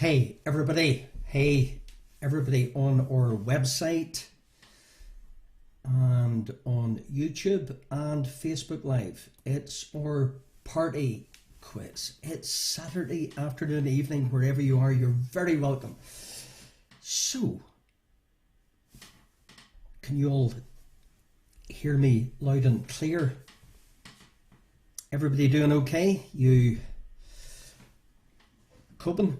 Hey everybody on our website and on YouTube and Facebook Live. It's our party quiz. It's Saturday afternoon, evening, wherever you are, you're very welcome. So, can you all hear me loud and clear? Everybody doing okay? You coping?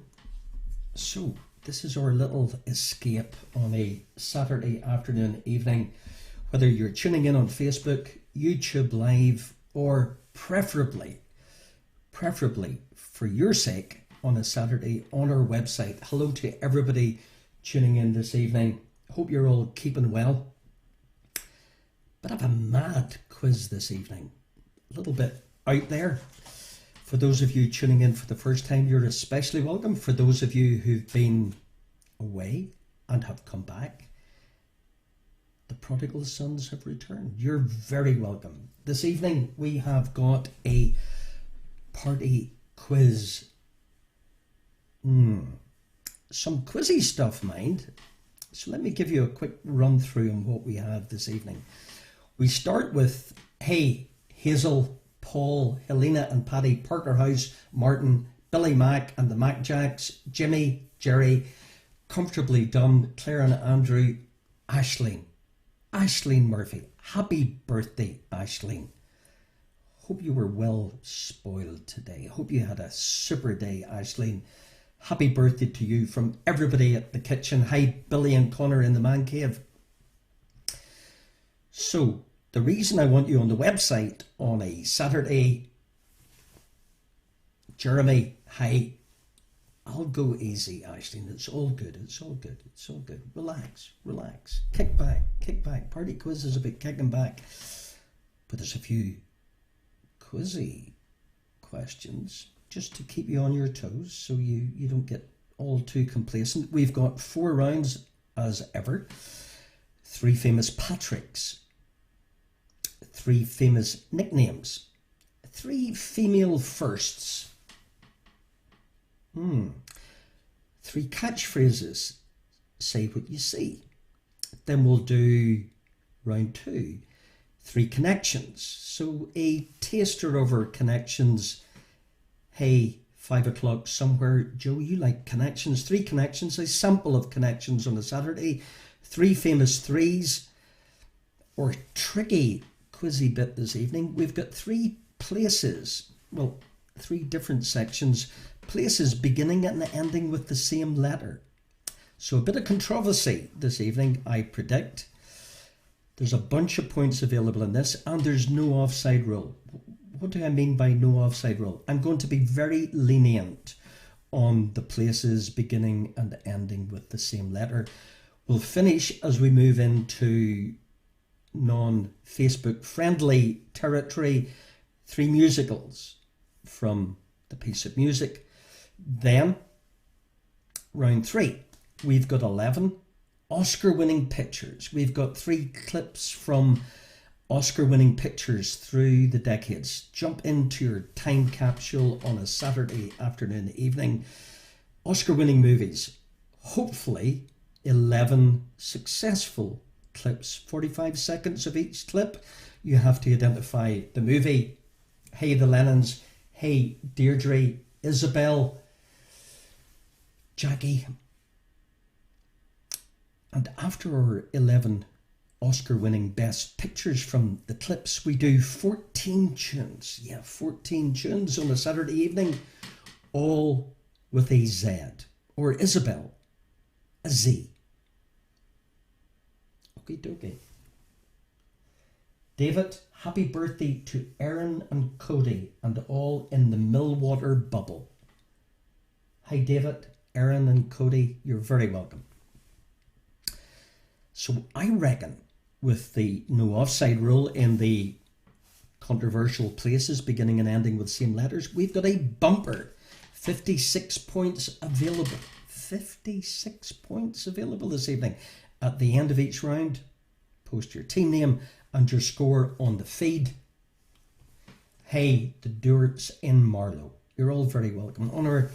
So, this is our little escape on a Saturday afternoon, evening, whether you're tuning in on Facebook, YouTube Live, or preferably for your sake on a Saturday on our website. Hello to everybody tuning in this evening. Hope you're all keeping well. Bit of a mad quiz this evening, a little bit out there. For those of you tuning in for the first time, you're especially welcome. For those of you who've been away and have come back, the prodigal sons have returned. You're very welcome. This evening we have got a party quiz. Some quizzy stuff, mind. So let me give you a quick run through on what we have this evening. We start with, hey, Hazel, Paul, Helena and Paddy, Parker House, Martin, Billy Mac and the Mac Jacks, Jimmy, Jerry, Comfortably Dumb, Claire and Andrew, Aisling Murphy. Happy birthday, Aisling. Hope you were well spoiled today. Hope you had a super day, Aisling. Happy birthday to you from everybody at the kitchen. Hi, Billy and Connor in the man cave. So, the reason I want you on the website on a Saturday, Jeremy, hi, I'll go easy, Aisling. It's all good. Relax. Kick back. Party quiz is about kicking back. But there's a few quizzy questions just to keep you on your toes so you don't get all too complacent. We've got 4 rounds as ever. 3 famous Patricks. 3 famous nicknames, 3 female firsts, 3 catchphrases, say what you see. Then we'll do round 2, 3 connections. So a taster of our connections. Hey, 5 o'clock somewhere, Joe, you like connections. 3 connections, a sample of connections on a Saturday. 3 famous threes, or tricky quizzy bit this evening. We've got 3 places, well, 3 different sections, places beginning and ending with the same letter. So a bit of controversy this evening, I predict. There's a bunch of points available in this, and there's no offside rule. What do I mean by no offside rule? I'm going to be very lenient on the places beginning and ending with the same letter. We'll finish as we move into non-Facebook friendly territory, 3 musicals from the piece of music. Then round 3, we've got 11 Oscar winning pictures. We've got 3 clips from Oscar winning pictures through the decades. Jump into your time capsule on a Saturday afternoon, evening. Oscar winning movies, hopefully 11 successful clips, 45 seconds of each clip. You have to identify the movie. Hey, the Lennons. Hey, Deirdre, Isabel, Jackie. And after our 11 Oscar-winning best pictures from the clips, we do 14 tunes. Yeah, 14 tunes on a Saturday evening, all with a Z, or Isabel, a Z. Okie dokie. David, happy birthday to Erin and Cody and all in the Millwater bubble. Hi David, Erin and Cody, you're very welcome. So I reckon with the no offside rule in the controversial places beginning and ending with same letters, we've got a bumper. 56 points available. 56 points available this evening. At the end of each round, post your team name and your score on the feed. Hey, the Duarts in Marlow. You're all very welcome on our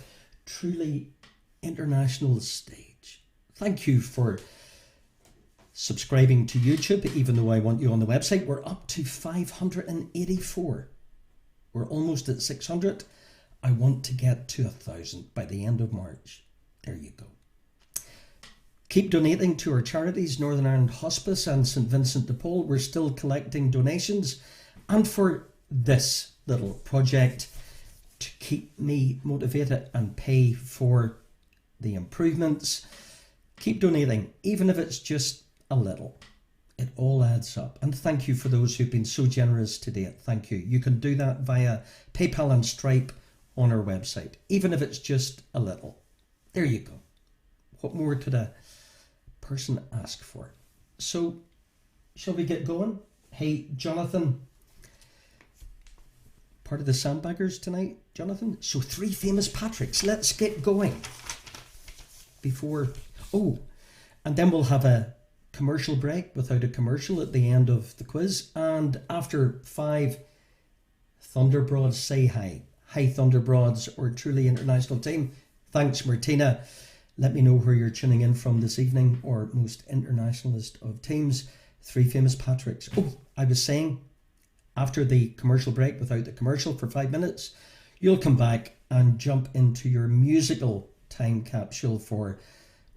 truly international stage. Thank you for subscribing to YouTube, even though I want you on the website. We're up to 584. We're almost at 600. I want to get to 1,000 by the end of March. There you go. Keep donating to our charities, Northern Ireland Hospice and St Vincent de Paul. We're still collecting donations. And for this little project, to keep me motivated and pay for the improvements, keep donating, even if it's just a little. It all adds up. And thank you for those who've been so generous to date. Thank you. You can do that via PayPal and Stripe on our website, even if it's just a little. There you go. What more could a person ask for? So, shall we get going? Hey, Jonathan, part of the Sandbaggers tonight, Jonathan. So 3 famous Patricks. Let's get going. And then we'll have a commercial break without a commercial at the end of the quiz. And after 5, Thunderbroads say hi. Hi, Thunderbroads, or truly international team. Thanks, Martina. Let me know where you're tuning in from this evening, or most internationalist of teams. 3 famous Patricks. I was saying, after the commercial break, without the commercial for 5 minutes, you'll come back and jump into your musical time capsule for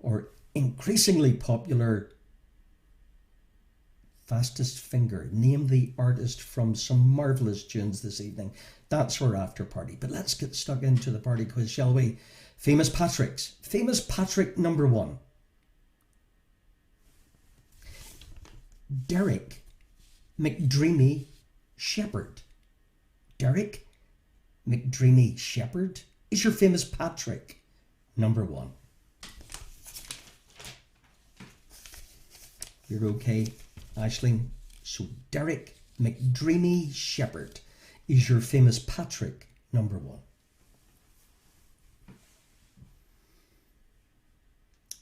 our increasingly popular Fastest Finger. Name the artist from some marvellous tunes this evening. That's our after party. But let's get stuck into the party quiz, shall we? Famous Patricks. Famous Patrick number 1. Derek McDreamy Shepherd. Derek McDreamy Shepherd is your famous Patrick number 1. You're okay, Aisling. So Derek McDreamy Shepherd is your famous Patrick number 1.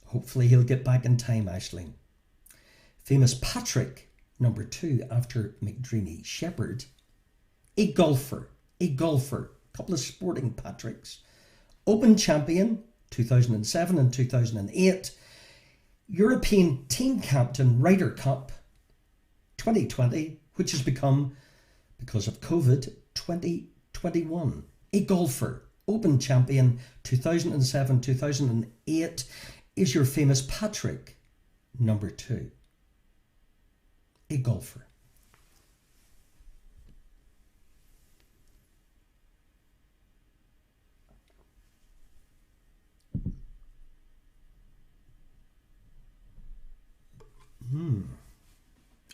Hopefully he'll get back in time, Aisling. Famous Patrick number 2 after McDreamy Shepherd. A golfer. Couple of sporting Patricks. Open champion 2007 and 2008. European Team Captain Ryder Cup 2020, which has become, because of COVID, 2021. A golfer, Open champion 2007, 2008 is your famous Patrick number 2. A golfer.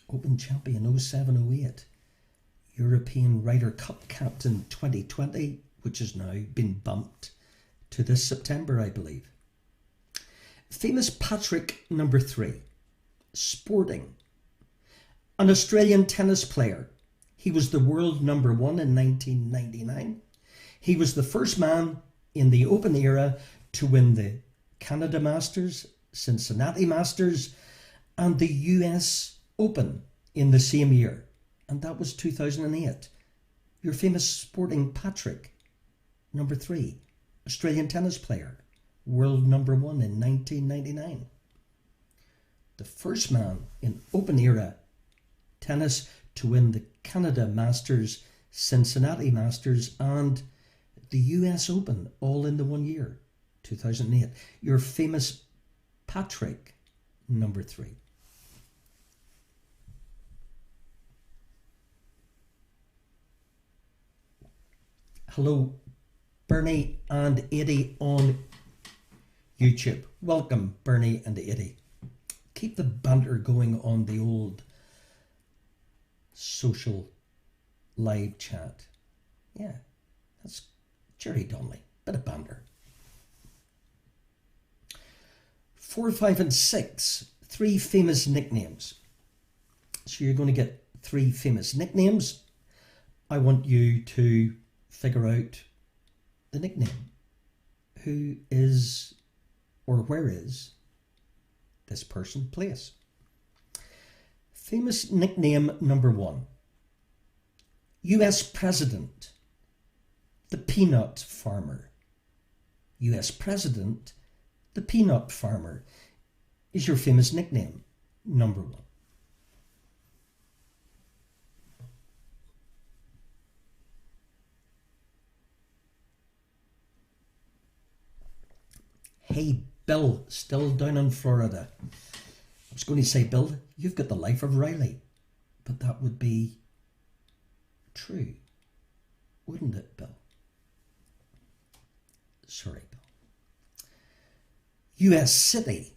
Open champion 07-08. European Ryder Cup captain 2020, which has now been bumped to this September, I believe. Famous Patrick number 3. Sporting. An Australian tennis player. He was the world number 1 in 1999. He was the first man in the Open era to win the Canada Masters, Cincinnati Masters, and the US Open in the same year. And that was 2008. Your famous sporting Patrick number 3. Australian tennis player. World number 1 in 1999. The first man in Open era tennis to win the Canada Masters, Cincinnati Masters, and the US Open, all in the 1 year, 2008. Your famous Patrick number 3. Hello, Bernie and Eddie on YouTube. Welcome, Bernie and Eddie. Keep the banter going on the old social live chat. Yeah, that's Jerry Donnelly. Bit of banter. 4, 5, and 6. 3 famous nicknames. So you're going to get 3 famous nicknames. I want you to figure out the nickname. Who is or where is this person, place? Famous nickname number 1. US President, the peanut farmer. US President, The peanut farmer is your famous nickname, number 1. Hey, Bill, still down in Florida. I was going to say, Bill, you've got the life of Riley. But that would be true, wouldn't it, Bill? Sorry, Bill. US city,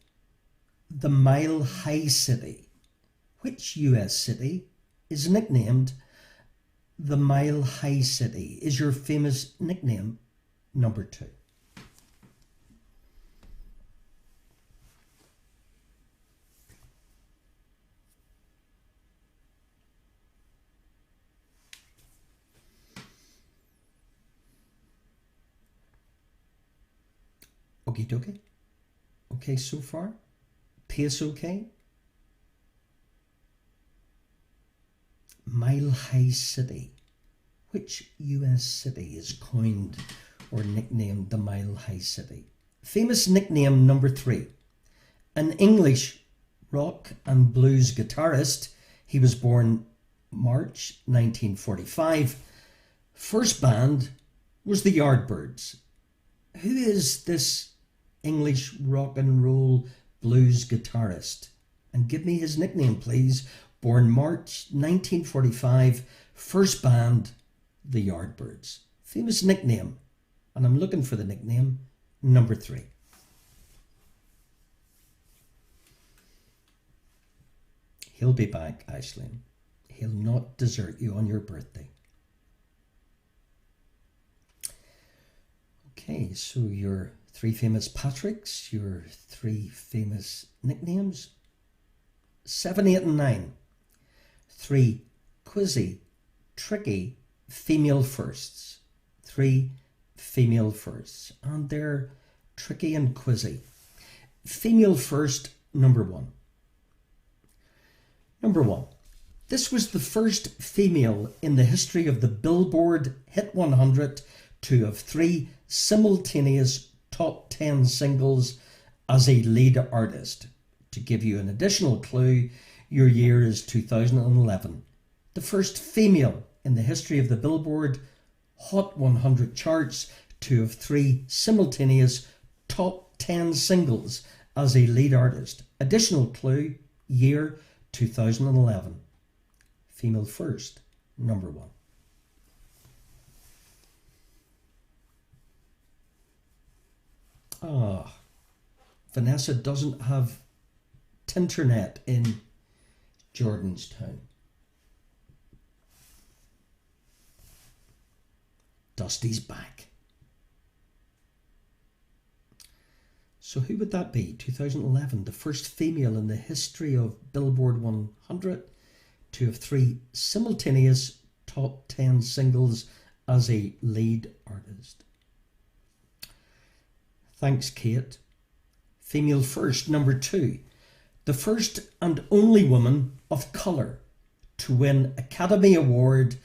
the Mile High City. Which US city is nicknamed the Mile High City? Is your famous nickname number 2? Okie dokie. Okay so far? Pace okay? Mile High City. Which US city is coined or nicknamed the Mile High City? Famous nickname number 3. An English rock and blues guitarist. He was born March 1945. First band was the Yardbirds. Who is this English rock and roll blues guitarist? And give me his nickname, please. Born March 1945, first band, the Yardbirds. Famous nickname, and I'm looking for the nickname, number 3. He'll be back, Aisling. He'll not desert you on your birthday. Okay, so your 3 famous Patricks, your 3 famous nicknames. 7, 8 and 9. 3 quizzy, tricky, female firsts. 3 female firsts. And they're tricky and quizzy. Female first, number 1. Number 1. This was the first female in the history of the Billboard Hit 100 to have 3 simultaneous top 10 singles as a lead artist. To give you an additional clue, your year is 2011. The first female in the history of the Billboard Hot 100 charts to have 3 simultaneous top 10 singles as a lead artist. Additional clue, year 2011. Female first, number 1. Vanessa doesn't have Tinternet in Jordanstown. Dusty's back. So who would that be? 2011, the first female in the history of Billboard 100 to have 3 simultaneous top 10 singles as a lead artist. Thanks, Kate. Female first, number 2. The first and only woman of colour to win Academy Award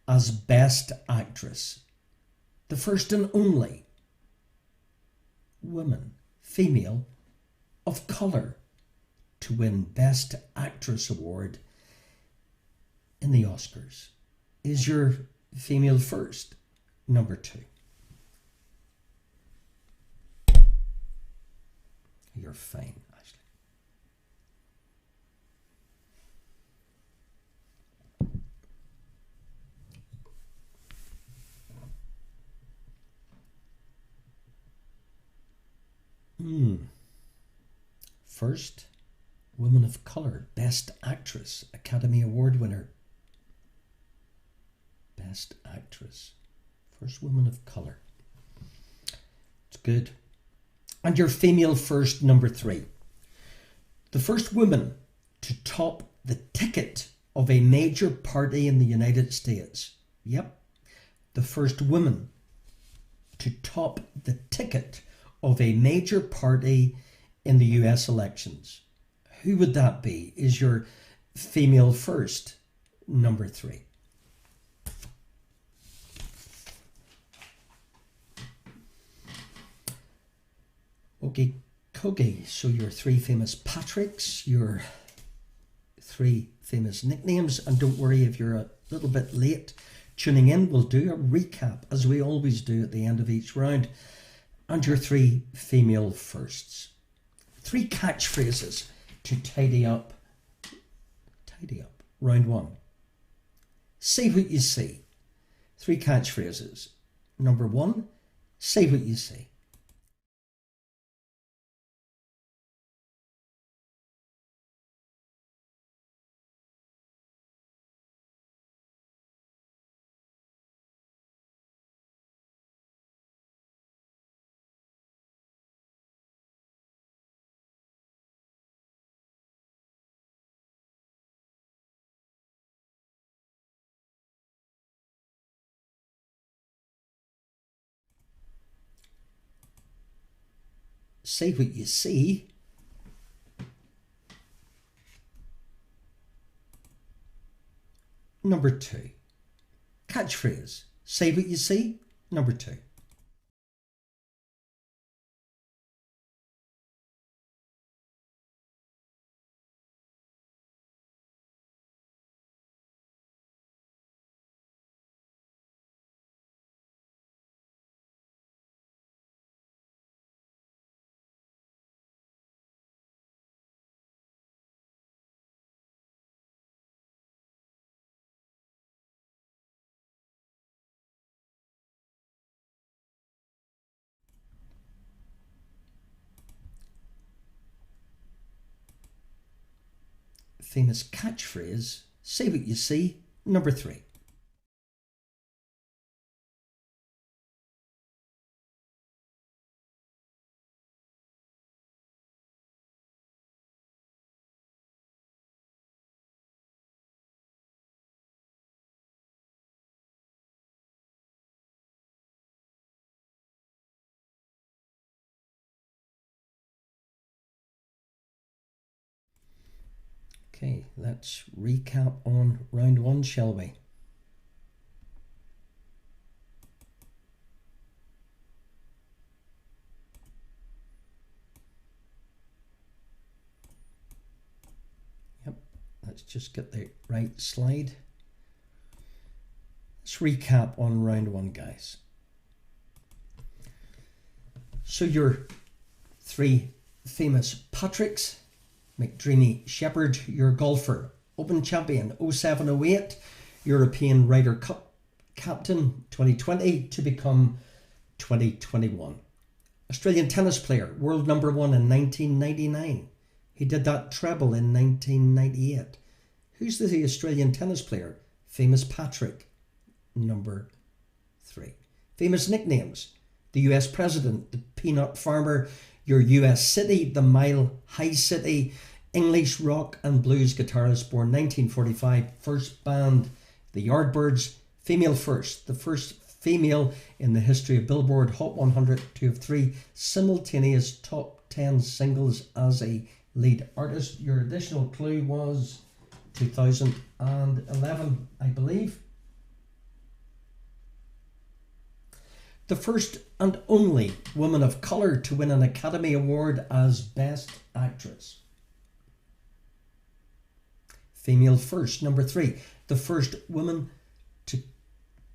as Best Actress. The first and only woman, female, of colour to win Best Actress Award in the Oscars. Is your female first, number 2. You're fine, Ashley. First, woman of colour, Best Actress, Academy Award winner. Best Actress. First woman of colour. It's good. And your female first, number 3. The first woman to top the ticket of a major party in the United States. Yep. The first woman to top the ticket of a major party in the US elections. Who would that be? Is your female first, number 3. Okay, Coogie. So your 3 famous Patricks, your 3 famous nicknames, and don't worry if you're a little bit late tuning in, we'll do a recap as we always do at the end of each round, and your 3 female firsts. 3 catchphrases to tidy up. Round 1. Say what you see. 3 catchphrases. Number 1, say what you see. Say what you see. Number 2. Catchphrase. Say what you see. Number 2. Famous catchphrase. Say what you see. Number 3. Okay, let's recap on round 1, shall we? Yep, let's just get the right slide. Let's recap on round 1, guys. So your 3 famous Patricks. McDreamy Shepherd, your golfer, Open Champion 0708, European Ryder Cup Captain 2020 to become 2021. Australian tennis player, world number 1 in 1999. He did that treble in 1998. Who's the Australian tennis player? Famous Patrick, number 3. Famous nicknames, the US President, the Peanut Farmer, your US City, the Mile High City, English rock and blues guitarist born 1945, first band, the Yardbirds, female first, the first female in the history of Billboard Hot 100 to have 3 simultaneous top 10 singles as a lead artist. Your additional clue was 2011, I believe. The first and only woman of colour to win an Academy Award as Best Actress. Female first, number 3. The first woman to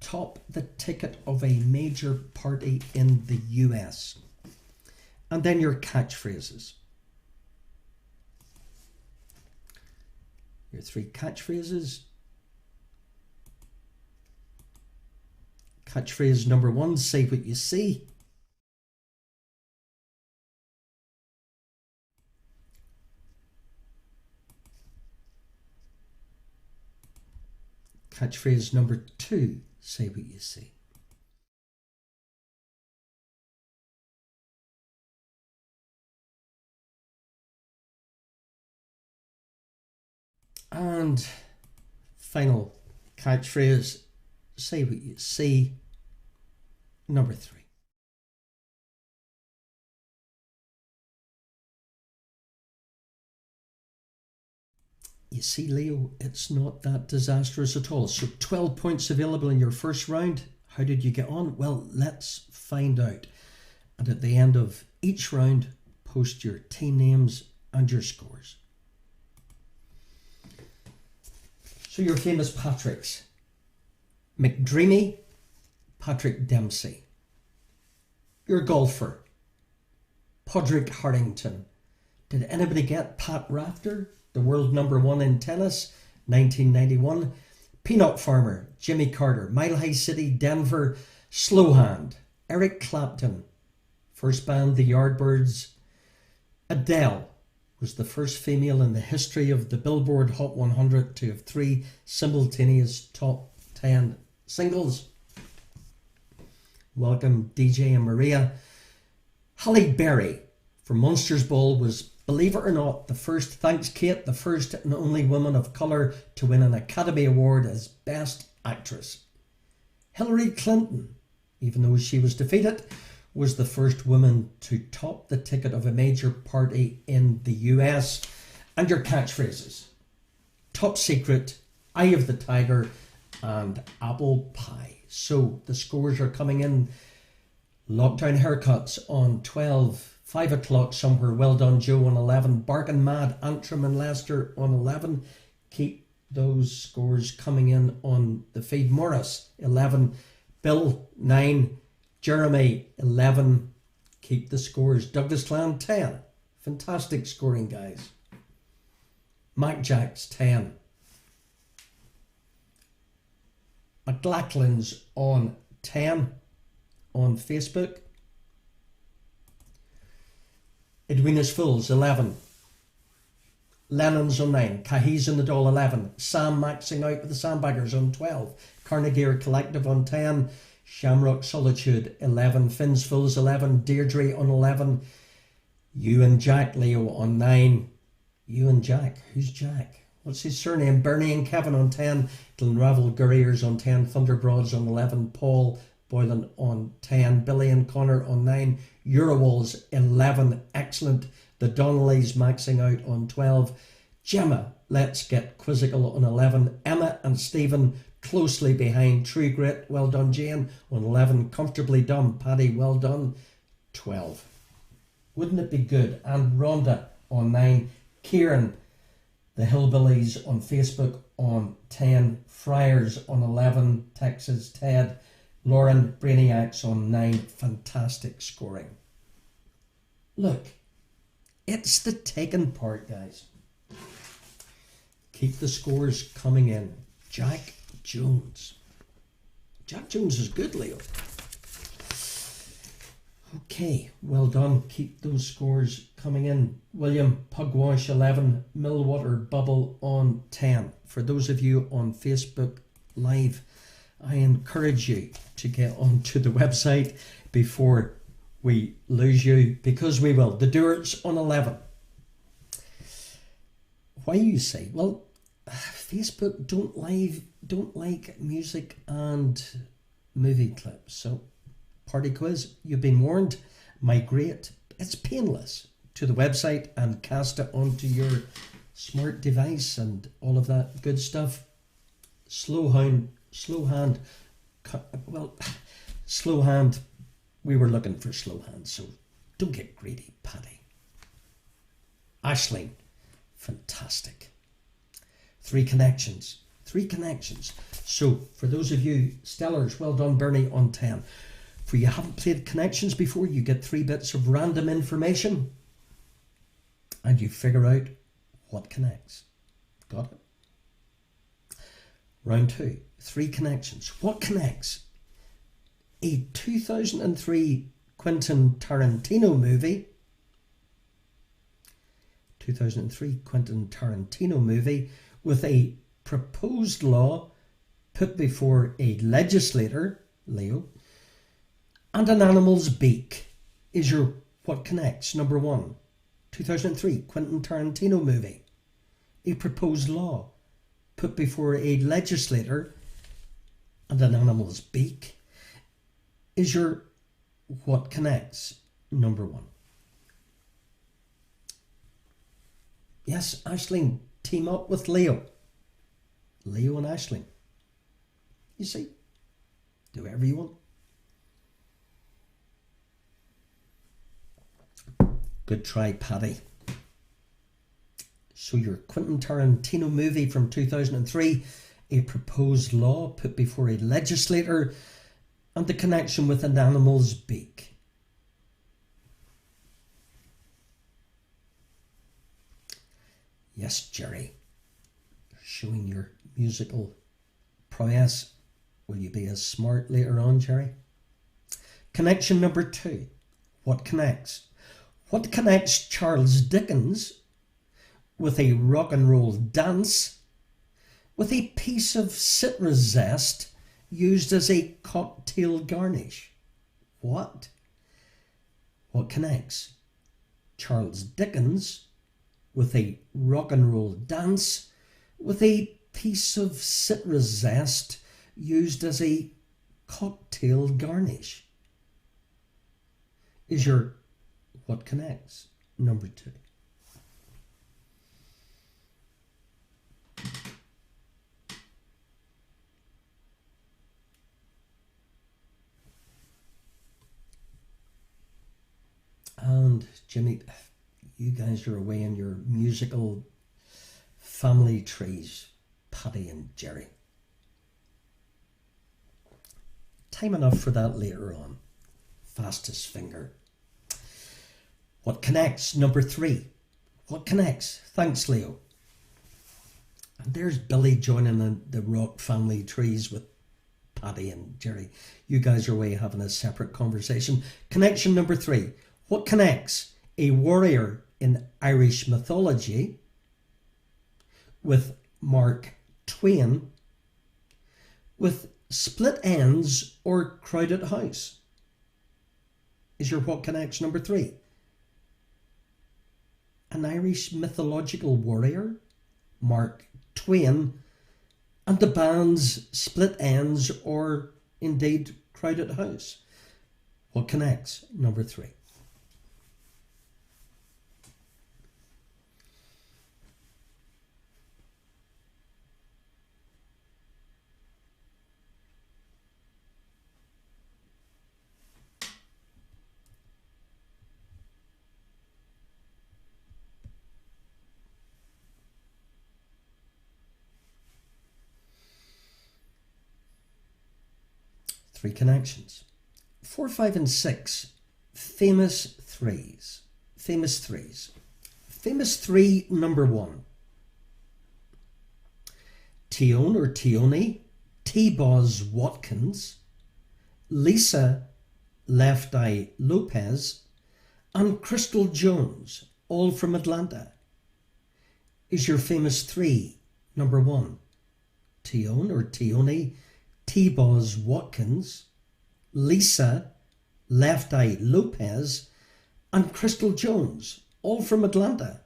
top the ticket of a major party in the US. And then your catchphrases. Your 3 catchphrases. Catchphrase number 1, say what you see. Catchphrase number 2, say what you see. And final catchphrase, say what you see, number 3. You see, Leo, it's not that disastrous at all. So 12 points available in your first round. How did you get on? Well, let's find out. And at the end of each round, post post your team names and your scores. So your famous Patricks. McDreamy, Patrick Dempsey. Your golfer, Podrick Harrington. Did anybody get Pat Rafter, the world #1 in tennis, 1991? Peanut Farmer, Jimmy Carter. Mile High City, Denver, Slowhand. Eric Clapton, first band, the Yardbirds. Adele was the first female in the history of the Billboard Hot 100 to have 3 simultaneous top 10 singles. Welcome, DJ and Maria. Halle Berry from Monsters Ball was, believe it or not, the first, thanks Kate, the first and only woman of colour to win an Academy Award as Best Actress. Hillary Clinton, even though she was defeated, was the first woman to top the ticket of a major party in the US. And your catchphrases: top secret, eye of the tiger, and apple pie. So the scores are coming in. Lockdown haircuts on 12, 5 o'clock somewhere. Well done, Joe, on 11. Barking Mad, Antrim and Leicester on 11. Keep those scores coming in on the feed. Morris, 11. Bill, 9. Jeremy, 11. Keep the scores. Douglas Clan, 10. Fantastic scoring, guys. Mac Jacks, 10. McLachlan's on 10 on Facebook. Edwina's Fools, 11. Lennon's on 9. Cahies and the Doll, 11. Sam maxing out with the Sandbaggers on 12. Carnegie Collective on 10. Shamrock Solitude, 11. Finn's Fools, 11. Deirdre on 11. You and Jack, Leo, on 9. You and Jack. Who's Jack? What's his surname? Bernie and Kevin on 10. Glenravel Gurriers on 10. Thunderbroads on 11. Paul Boylan on 10. Billy and Connor on 9. Eurowalls, 11. Excellent. The Donnellys maxing out on 12. Gemma, Let's Get Quizzical on 11. Emma and Stephen closely behind. True Grit, well done, Jane, on 11. Comfortably Dumb, Paddy, well done, 12. Wouldn't it be good? And Rhonda on 9. Kieran, the Hillbillies on Facebook on 10. Friars on 11. Texas Ted. Lauren, Brainiacs on 9. Fantastic scoring. Look, it's the taken part, guys. Keep the scores coming in. Jack Jones. Jack Jones is good, Leo. Okay, well done. Keep those scores coming in. William Pugwash, 11. Millwater Bubble on 10. For those of you on Facebook Live, I encourage you to get onto the website before we lose you, because we will. The Doers on 11. Why, you say? Well, Facebook don't like music and movie clips. So, party quiz, you've been warned. Migrate, it's painless, to the website and cast it onto your smart device and all of that good stuff. Slow hand. We were looking for slow hand, so don't get greedy, Paddy. Aisling, fantastic. 3 connections. So for those of you stellars, well done, Bernie, on 10. For you haven't played connections before, you get 3 bits of random information and you figure out what connects. Got it? Round 2, 3 connections. What connects? A 2003 Quentin Tarantino movie. 2003 Quentin Tarantino movie with a proposed law put before a legislator, Leo, and an animal's beak. Is your what connects? Number 1, 2003 Quentin Tarantino movie. A proposed law put before a legislator and an animal's beak. Is your what connects? Number 1. Yes, Aisling, team up with Leo. Leo and Aisling. You see, do whatever you want. Good try, Paddy. So your Quentin Tarantino movie from 2003, a proposed law put before a legislator, and the connection with an animal's beak. Yes, Jerry. Showing your musical prowess. Will you be as smart later on, Jerry? Connection number 2. What connects? What connects Charles Dickens with a rock and roll dance with a piece of citrus zest used as a cocktail garnish? What? What connects Charles Dickens with a rock and roll dance with a piece of citrus zest used as a cocktail garnish? Is your what connects number 2. And Jimmy, you guys are away in your musical family trees, Paddy and Jerry. Time enough for that later on. Fastest finger. What connects? Number 3. What connects? Thanks, Leo. And there's Billy joining the rock family trees with Paddy and Jerry. You guys are away having a separate conversation. Connection number 3. What connects a warrior in Irish mythology with Mark Twain with split ends or crowded house? Is your what connects number 3. An Irish mythological warrior, Mark Twain, and the band's Split Ends or indeed Crowded House? What connects number 3? Three connections. 4, 5, and 6. Famous threes. Famous threes. Famous 3, number 1. Tion or Tioni, T-Boz Watkins, Lisa Left Eye Lopez, and Crystal Jones, all from Atlanta. Is your famous 3, number 1. Tion or Tioni, T-Boz Watkins, Lisa Left Eye Lopez, and Crystal Jones, all from Atlanta.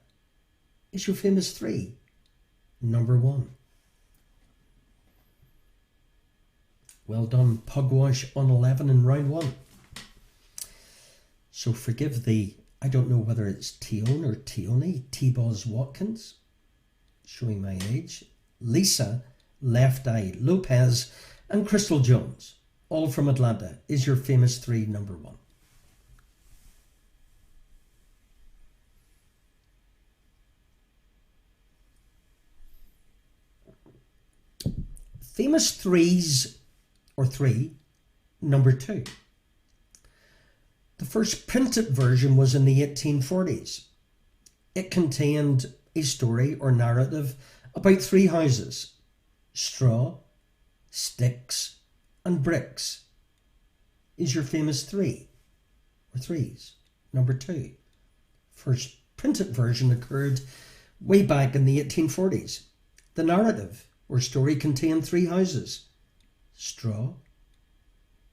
Is your famous 3, number 1. Well done, Pugwash on 11 in round 1. So forgive the, I don't know whether it's Tion or Tioni, T-Boz Watkins, showing my age, Lisa Left Eye Lopez, and Crystal Jones, all from Atlanta. Is your famous 3, number 1. Famous 3s, or 3, number 2. The first printed version was in the 1840s. It contained a story or narrative about 3 houses: straw, sticks, and bricks. Is your famous 3, or 3s, number 2. First printed version occurred way back in the 1840s. The narrative or story contained 3 houses: straw,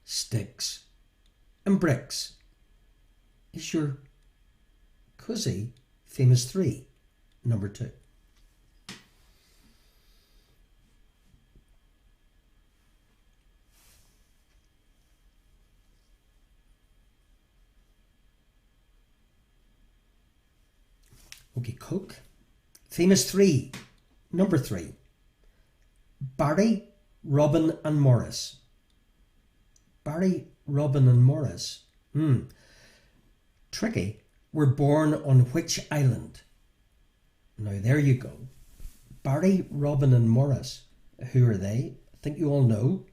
sticks, and bricks. Is your cosy famous 3, number 2. Okay, Coke. Famous 3, number 3. Barry, Robin and Morris. Barry, Robin and Morris. Tricky. were born on which island? Now there you go. Barry, Robin and Morris. Who are they? I think you all know.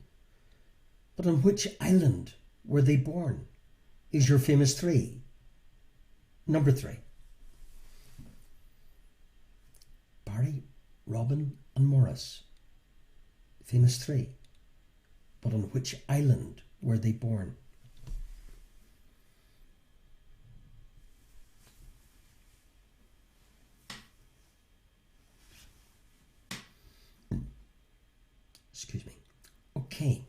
But on which island were they born? Is your famous three. Number 3. Barry, Robin and Morris. Famous 3. But on which island were they born? Excuse me. Okay.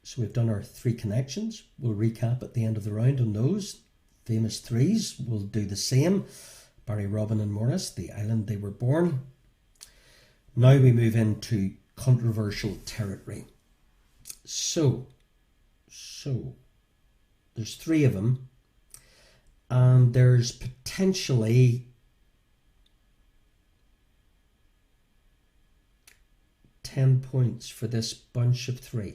So we've done our 3 connections. We'll recap at the end of the round on those. Famous 3s. We'll do the same. Barry, Robin and Morris, the island they were born. Now we move into controversial territory. So there's 3 of them, and there's potentially 10 points for this bunch of 3.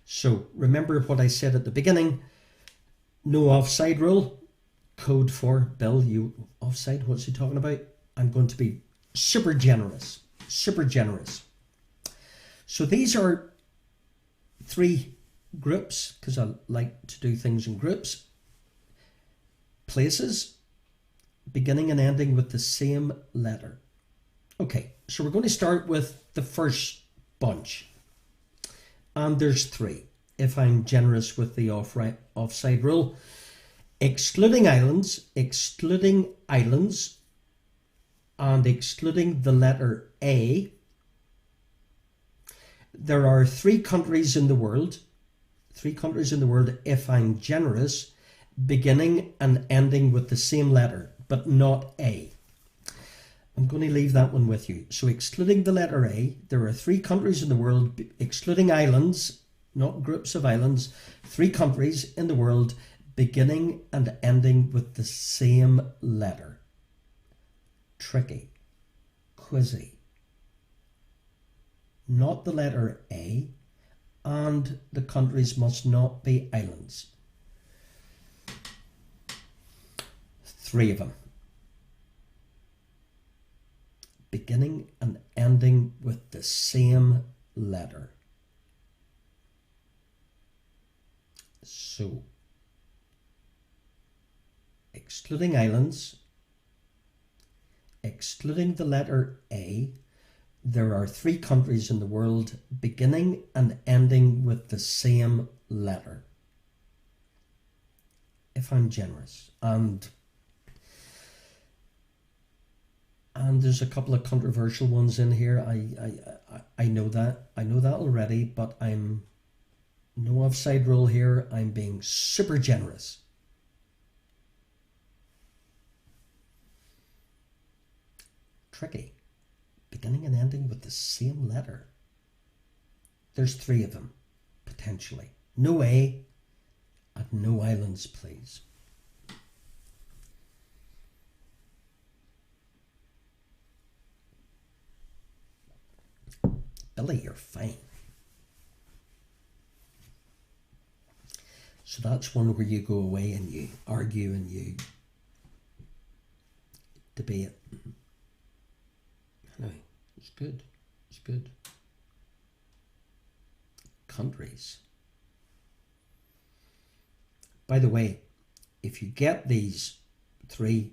So remember what I said at the beginning. No offside rule. Code for Bill, you offside, what's he talking about? I'm going to be super generous. Super generous. So these are 3 groups, because I like to do things in groups. Places beginning and ending with the same letter. Okay, so we're going to start with the first bunch. And there's 3. If I'm generous with the offside rule. Excluding islands, and excluding the letter A, there are 3 countries in the world. 3 countries in the world, if I'm generous, beginning and ending with the same letter, but not A. I'm going to leave that one with you. So excluding the letter A, there are 3 countries in the world, excluding islands, not groups of islands, 3 countries in the world beginning and ending with the same letter. Tricky. Quizzy. Not the letter A, and the countries must not be islands. 3 of them. Beginning and ending with the same letter. So, excluding islands, excluding the letter A, there are 3 countries in the world beginning and ending with the same letter. If I'm generous. And there's a couple of controversial ones in here. I know that. I know that already, but I'm no offside rule here. I'm being super generous. Tricky. Beginning and ending with the same letter. There's 3 of them, potentially. No A and no islands, please. Billy, you're fine. So that's one where you go away and you argue and you debate. Anyway, it's good. It's good. Countries. By the way, if you get these 3,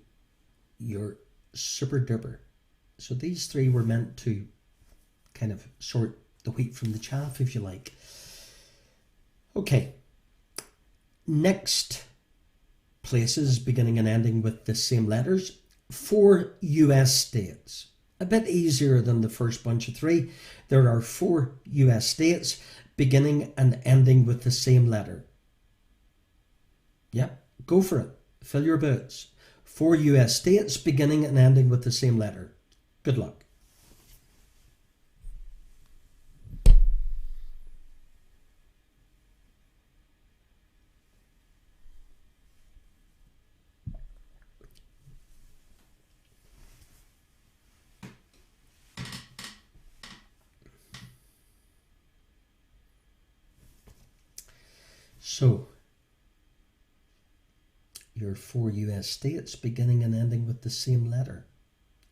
you're super duper. So these 3 were meant to kind of sort the wheat from the chaff, if you like. Okay. Next places beginning and ending with the same letters. 4 US states. A bit easier than the first bunch of 3. There are 4 US states beginning and ending with the same letter. Yeah, go for it. Fill your boots. 4 US states beginning and ending with the same letter. Good luck. So, your 4 US states beginning and ending with the same letter.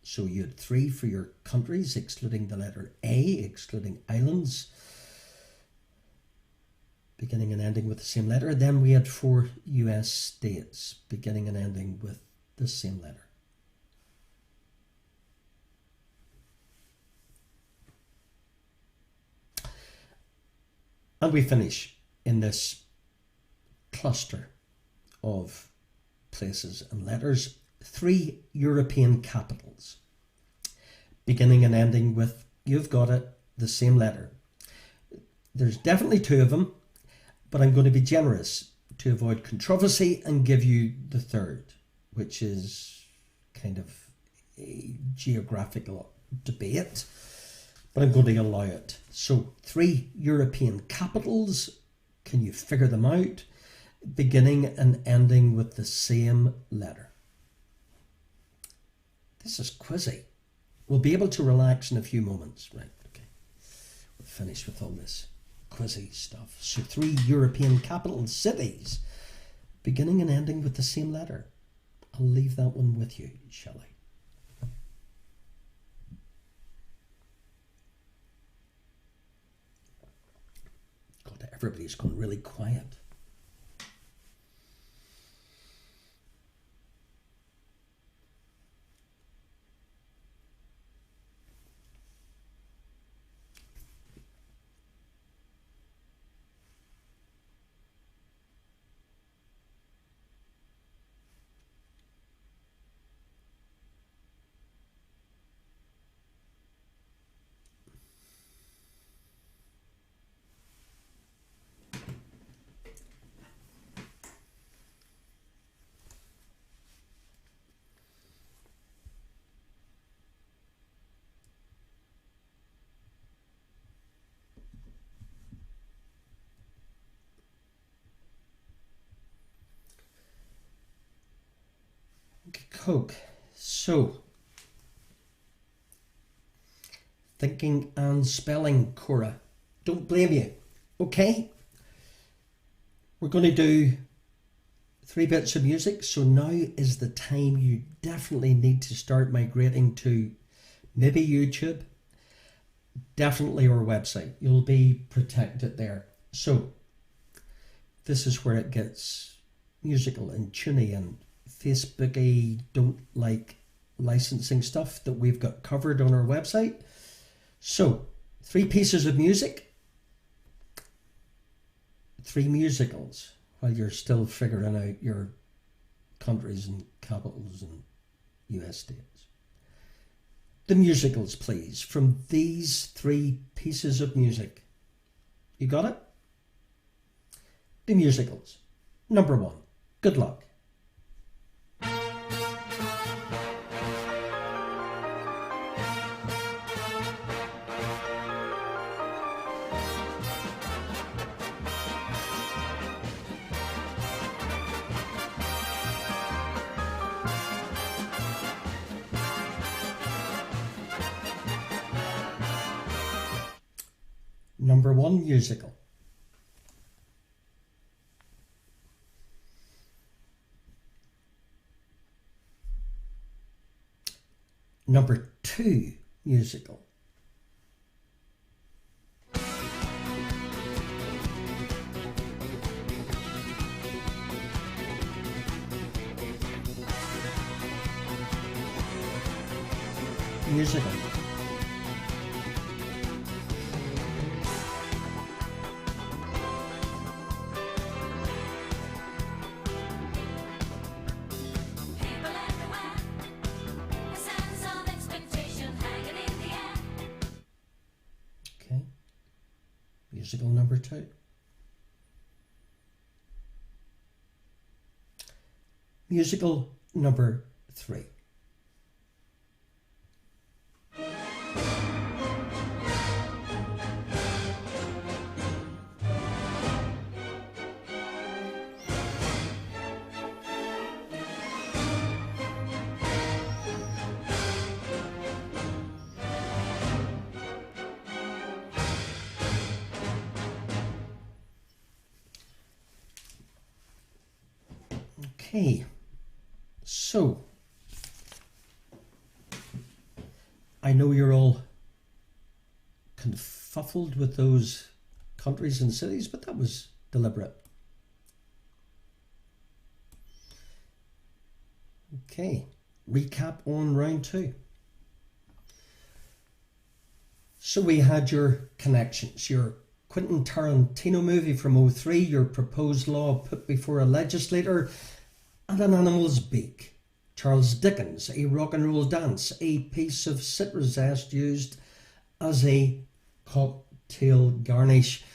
So you had 3 for your countries, excluding the letter A, excluding islands, beginning and ending with the same letter. Then we had 4 US states, beginning and ending with the same letter. And we finish in this cluster of places and letters, 3 European capitals, beginning and ending with, you've got it, the same letter. There's definitely 2 of them, but I'm going to be generous to avoid controversy and give you the third, which is kind of a geographical debate, but I'm going to allow it. So 3 European capitals, can you figure them out? Beginning and ending with the same letter. This is quizzy. We'll be able to relax in a few moments. Right, okay. We're finished with all this quizzy stuff. So 3 European capital cities, beginning and ending with the same letter. I'll leave that one with you, shall I? God, everybody's gone really quiet. Coke. So, thinking and spelling, Cora. Don't blame you. Okay? We're going to do 3 bits of music. So now is the time you definitely need to start migrating to maybe YouTube, definitely our website. You'll be protected there. So, this is where it gets musical and tuney and Facebooky, don't like licensing stuff that we've got covered on our website. So 3 pieces of music, 3 musicals, while you're still figuring out your countries and capitals and US states. The musicals, please, from these 3 pieces of music. You got it? The musicals. Number 1. Good luck. Number 1 musical. Number 2 musical. Musical. Musical number 2. Musical number 3. Okay, So, I know you're all confuffled with those countries and cities, but that was deliberate. Okay, recap on round 2. So we had your connections, your Quentin Tarantino movie from 2003, your proposed law put before a legislator, and an animal's beak. Charles Dickens, a rock and roll dance, a piece of citrus zest used as a cocktail garnish,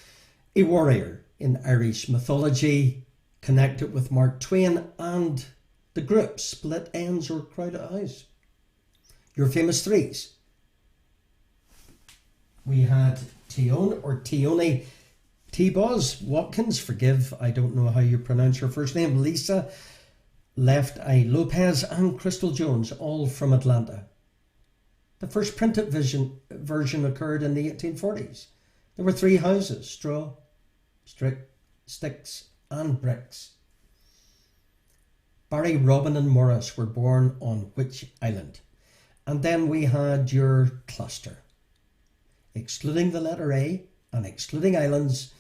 a warrior in Irish mythology, connected with Mark Twain, and the group Split Ends or Crowded House. Your famous threes. We had Tione or Tione, T-Boz, Watkins, forgive, I don't know how you pronounce your first name, Lisa, Left Eye Lopez, and Crystal Jones, all from Atlanta. The first printed version occurred in the 1840s. There were 3 houses, straw, sticks, and bricks. Barry, Robin, and Morris were born on which island? And then we had your cluster. Excluding the letter A and excluding islands,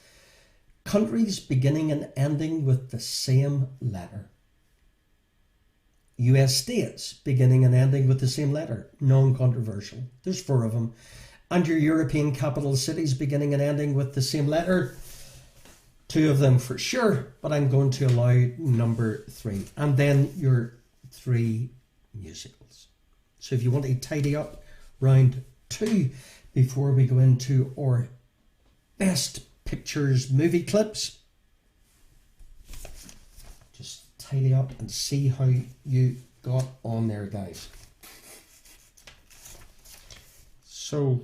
countries beginning and ending with the same letter. US states beginning and ending with the same letter, non-controversial. There's 4 of them. And your European capital cities beginning and ending with the same letter, 2 of them for sure, but I'm going to allow number 3. And then your 3 musicals. So if you want to tidy up round 2 before we go into our best pictures movie clips, just tidy up and see how you got on there, guys. So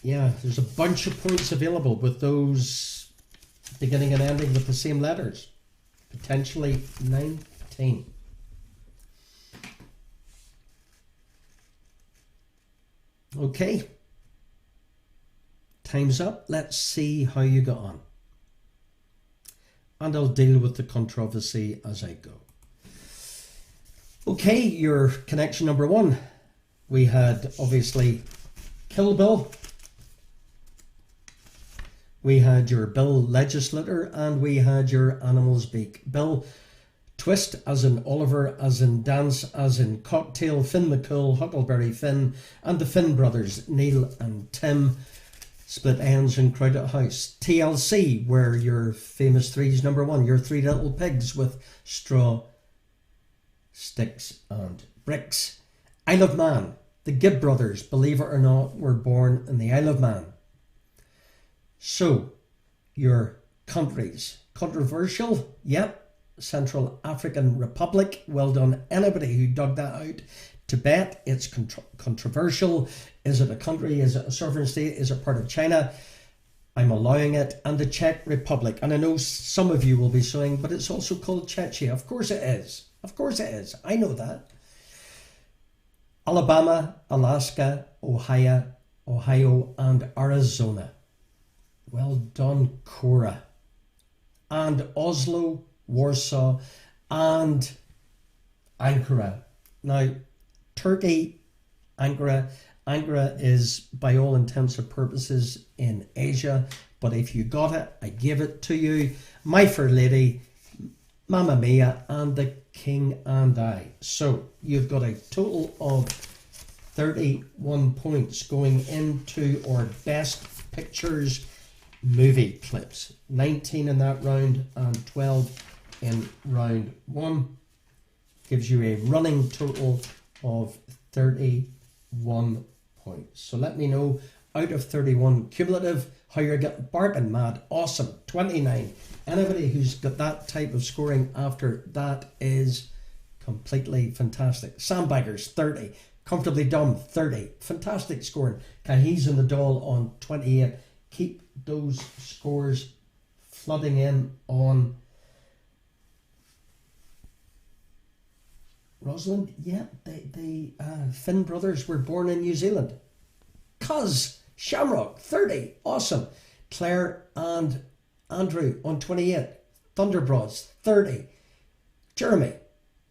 yeah, there's a bunch of points available with those beginning and ending with the same letters, potentially 19. Okay, time's up. Let's see how you got on. And I'll deal with the controversy as I go. Okay, your connection number 1. We had obviously Kill Bill. We had your Bill Legislator, and we had your Animal's Beak. Bill Twist, as in Oliver, as in Dance, as in Cocktail, Finn McCool, Huckleberry Finn, and the Finn brothers, Neil and Tim. Split Ends and Crowded House. TLC, where your famous threes number 1, your 3 little pigs with straw, sticks, and bricks. Isle of Man. The Gibb brothers, believe it or not, were born in the Isle of Man. So, your countries. Controversial? Yep. Central African Republic. Well done, anybody who dug that out. Tibet, it's controversial. Is it a country? Is it a sovereign state? Is it part of China? I'm allowing it. And the Czech Republic. And I know some of you will be saying, but it's also called Czechia. Of course it is. Of course it is. I know that. Alabama, Alaska, Ohio, and Arizona. Well done, Cora. And Oslo, Warsaw, and Ankara. Now, Turkey, Ankara. Ankara is, by all intents and purposes, in Asia. But if you got it, I give it to you. My Fair Lady, Mamma Mia, and The King and I. So, you've got a total of 31 points going into our best pictures movie clips. 19 in that round and 12 in round 1. Gives you a running total of 31 points. So let me know, out of 31 cumulative, how you're getting barking mad. Awesome. 29. Anybody who's got that type of scoring after that is completely fantastic. Sandbaggers, 30. Comfortably Dumb, 30. Fantastic scoring. Cahies and the Doll on 28. Keep those scores flooding in on Rosalind. Yeah, the Finn brothers were born in New Zealand. Cuz Shamrock, 30. Awesome. Claire and Andrew on 28. Thunderbrods, 30. Jeremy,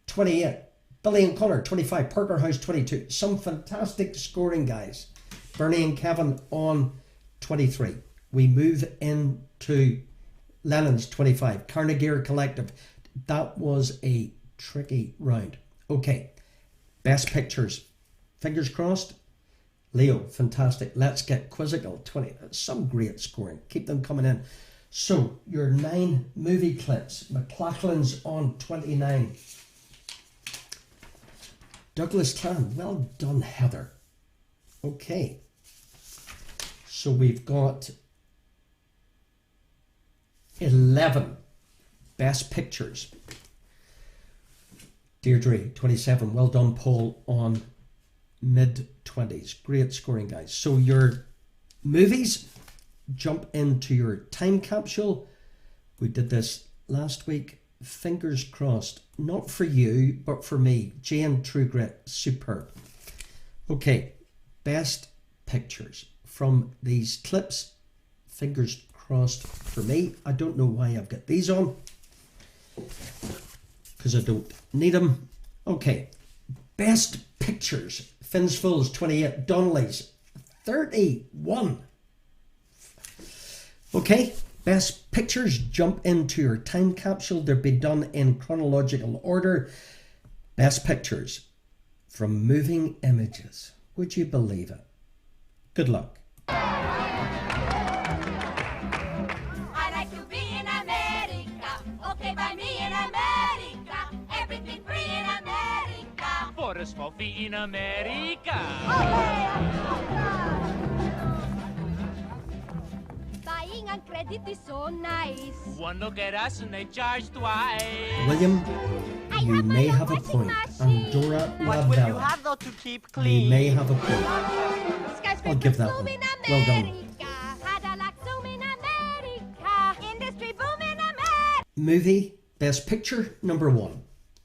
28. Billy and Connor, 25. Parker House, 22. Some fantastic scoring, guys. Bernie and Kevin on 23. We move into Lennon's 25. Carnegie Collective. That was a tricky round. Okay. Best pictures. Fingers crossed. Leo, fantastic. Let's Get Quizzical, 20. Some great scoring. Keep them coming in. So, your 9 movie clips. McLachlan's on 29. Douglas Clan, well done, Heather. Okay. So, we've got 11 best pictures. Deirdre, 27. Well done, Paul, on mid-20s. Great scoring, guys. So your movies, jump into your time capsule. We did this last week. Fingers crossed. Not for you, but for me. Jane True Grit, superb. Okay, best pictures from these clips. Fingers crossed for me. I don't know why I've got these on, because I don't need them. Okay, best pictures. Finn's Fools, 28. Donnelly's, 31. Okay, best pictures. Jump into your time capsule. They'll be done in chronological order. Best pictures from Moving Images. Would you believe it? Good luck. I like to be in America. Okay, by me in America. Everything free in America. For a small fee in America. Buying on credit is so nice. One look at us and they charge twice. William, I you have my may own have a washing point. machine. And Dora What will you Lavella, have though to keep you clean? may have a point. Skyscraper I'll give that boom one. in Well done. America. Cadillac zoom in America. Industry boom in America. Movie, best picture, number 1.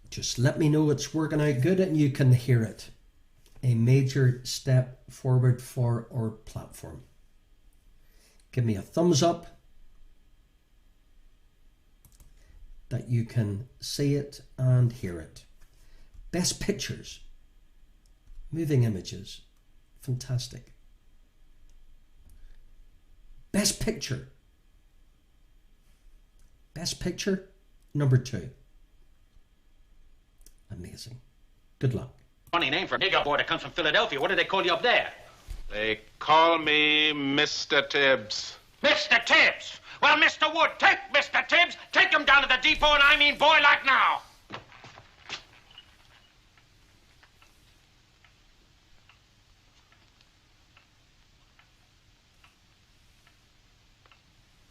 Just let me know it's working out good and you can hear it. A major step forward for our platform. Give me a thumbs up that you can see it and hear it. Best pictures. Moving Images. Fantastic. Best picture. Best picture, number 2. Amazing. Good luck. Funny name for a nigger boy that comes from Philadelphia. What do they call you up there? They call me Mr. Tibbs. Mr. Tibbs. Well, Mr. Wood, take Mr. Tibbs. Take him down to the depot, and I mean boy like now.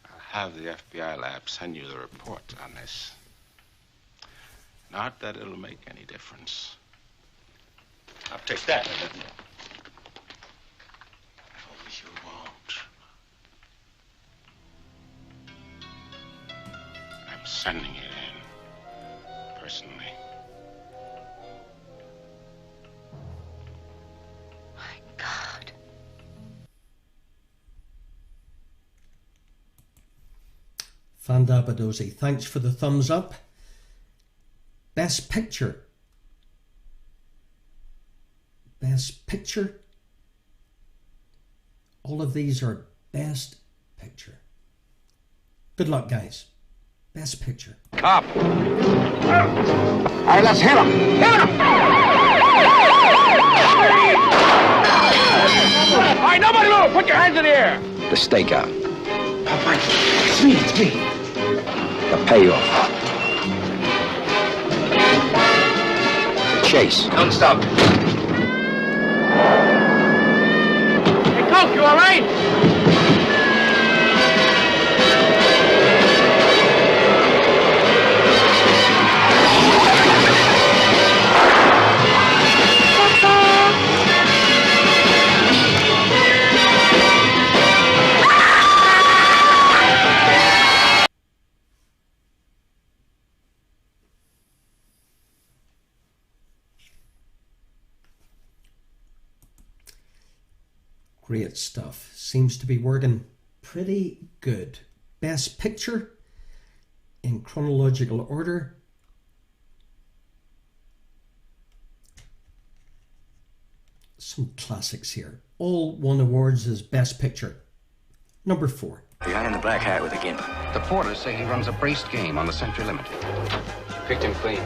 I'll have the FBI lab send you the report on this. Not that it'll make any difference. I'll take that. Oh, you won't. I'm sending it in, personally. My God. Fandabadozi, thanks for the thumbs up. Best picture. Best picture. All of these are best picture. Good luck, guys. Best picture. Up! All right, let's hit him. Hit him! All right, nobody move. Put your hands in the air. The stakeout, Popeye, it's me. It's me. the payoff, the chase, Don't stop. Hey, Coke, you all right? Great stuff. Seems to be working pretty good. Best picture in chronological order. Some classics here. All won awards as Best Picture. Number 4. The guy in the black hat with the gimp. The porters say he runs a braced game on the Century Limited. Picked him clean.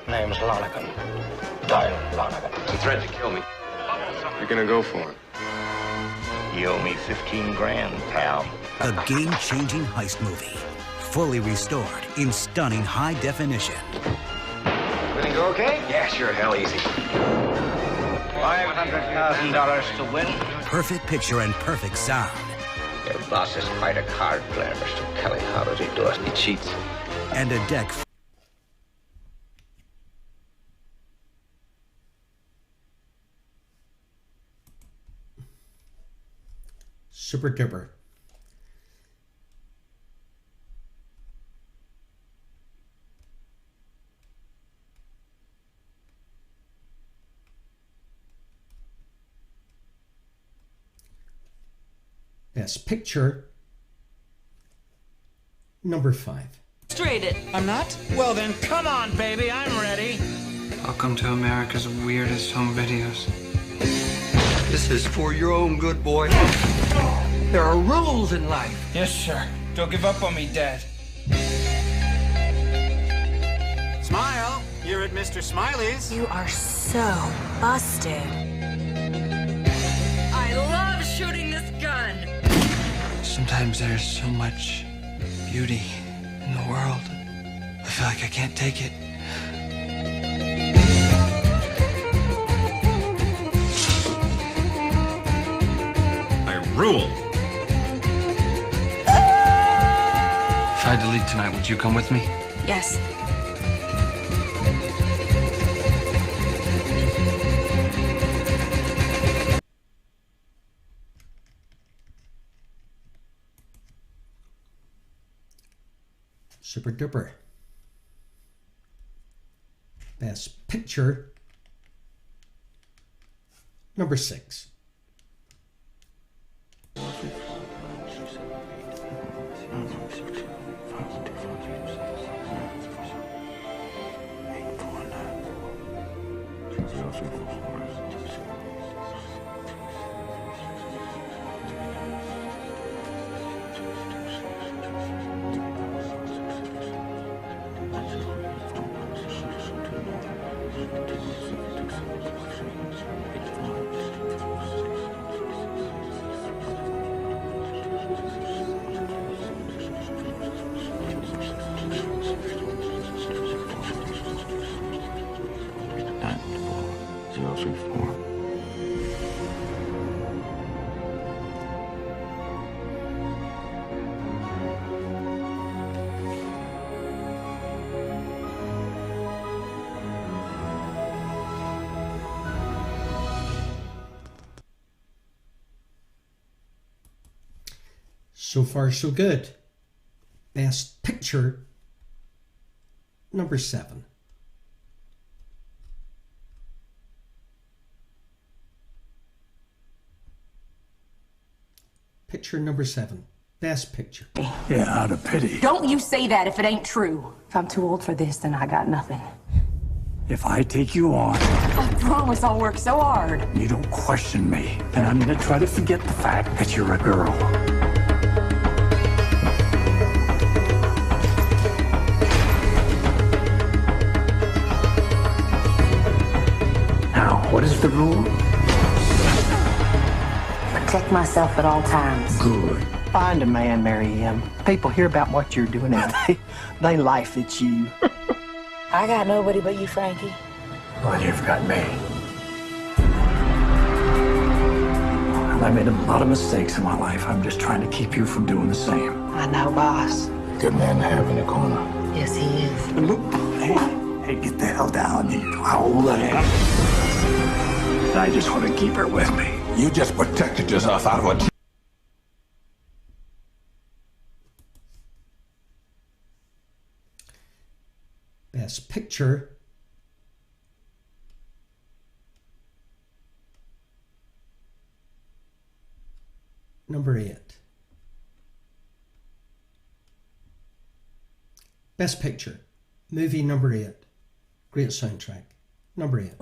Name's Lonergan. Dial Lonergan. He threatened to kill me. You're gonna go for him. You owe me 15 grand, pal. A game-changing heist movie, fully restored in stunning high definition. Everything go okay? Yeah, sure, hell easy. $500,000 to win. Perfect picture and perfect sound. Your boss is quite a card player, Mr. Kelly. How does he do it? He cheats. And a deck Super Duper. Best Picture. Number 5. I'm not? Well then, come on, baby, I'm ready. Welcome to America's weirdest home videos. This is for your own good, boy. There are rules in life. Yes, sir. Don't give up on me, Dad. Smile. You're at Mr. Smiley's. You are so busted. I love shooting this gun. Sometimes there's so much beauty in the world. I feel like I can't take it. I rule. If I had to leave tonight, would you come with me? Yes. Super Duper. Best Picture. Number 6. So far, so good. Best Picture. Number 7. Picture number 7. Best Picture. Yeah, out of pity. Don't you say that if it ain't true. If I'm too old for this, then I got nothing. If I take you on, I promise I'll work so hard. you don't question me, then I'm gonna try to forget the fact that you're a girl. Now, what is the rule? Protect myself at all times. Good. Find a man, marry him. People hear about what you're doing and they laugh at you. I got nobody but you, Frankie. Well, you've got me. And I made a lot of mistakes in my life. I'm just trying to keep you from doing the same. I know, boss. Good man to have in the corner. Yes, he is. Hey, get the hell down. You know how old I am. And I just want to keep her with me. You just protected yourself out of a... Best Picture. Number 8. Best Picture. Movie number 8. Great soundtrack. Number 8.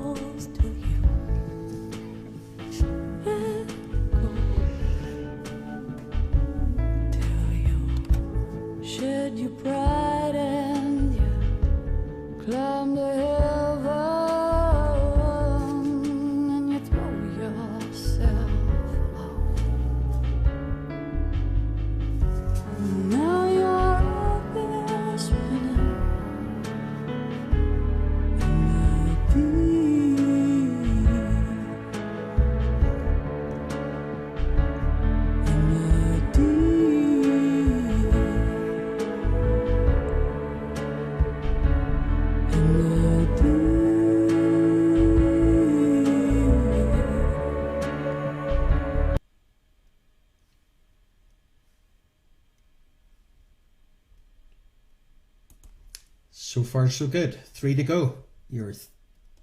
So far, so good. 3 to go. Your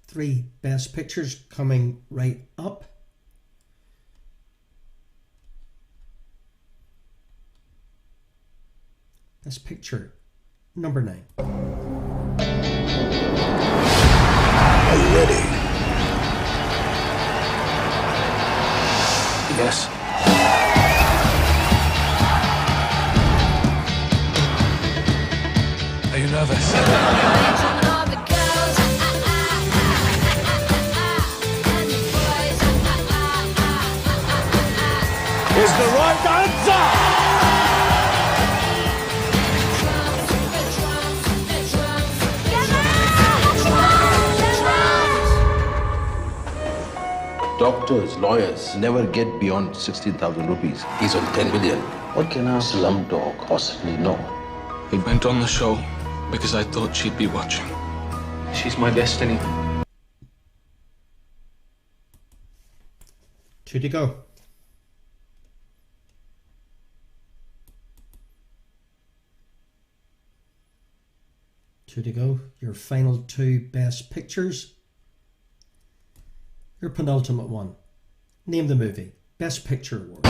3 best pictures coming right up. Best picture, number 9. Are you ready? Yes. Are you nervous? Is the right answer! Doctors, lawyers never get beyond 16,000 rupees. He's on 10 million. What can a slumdog possibly know? He went on the show because I thought she'd be watching. She's my destiny. 2 to go. Two to go. Your final 2 best pictures. Your penultimate one. Name the movie. Best Picture Award.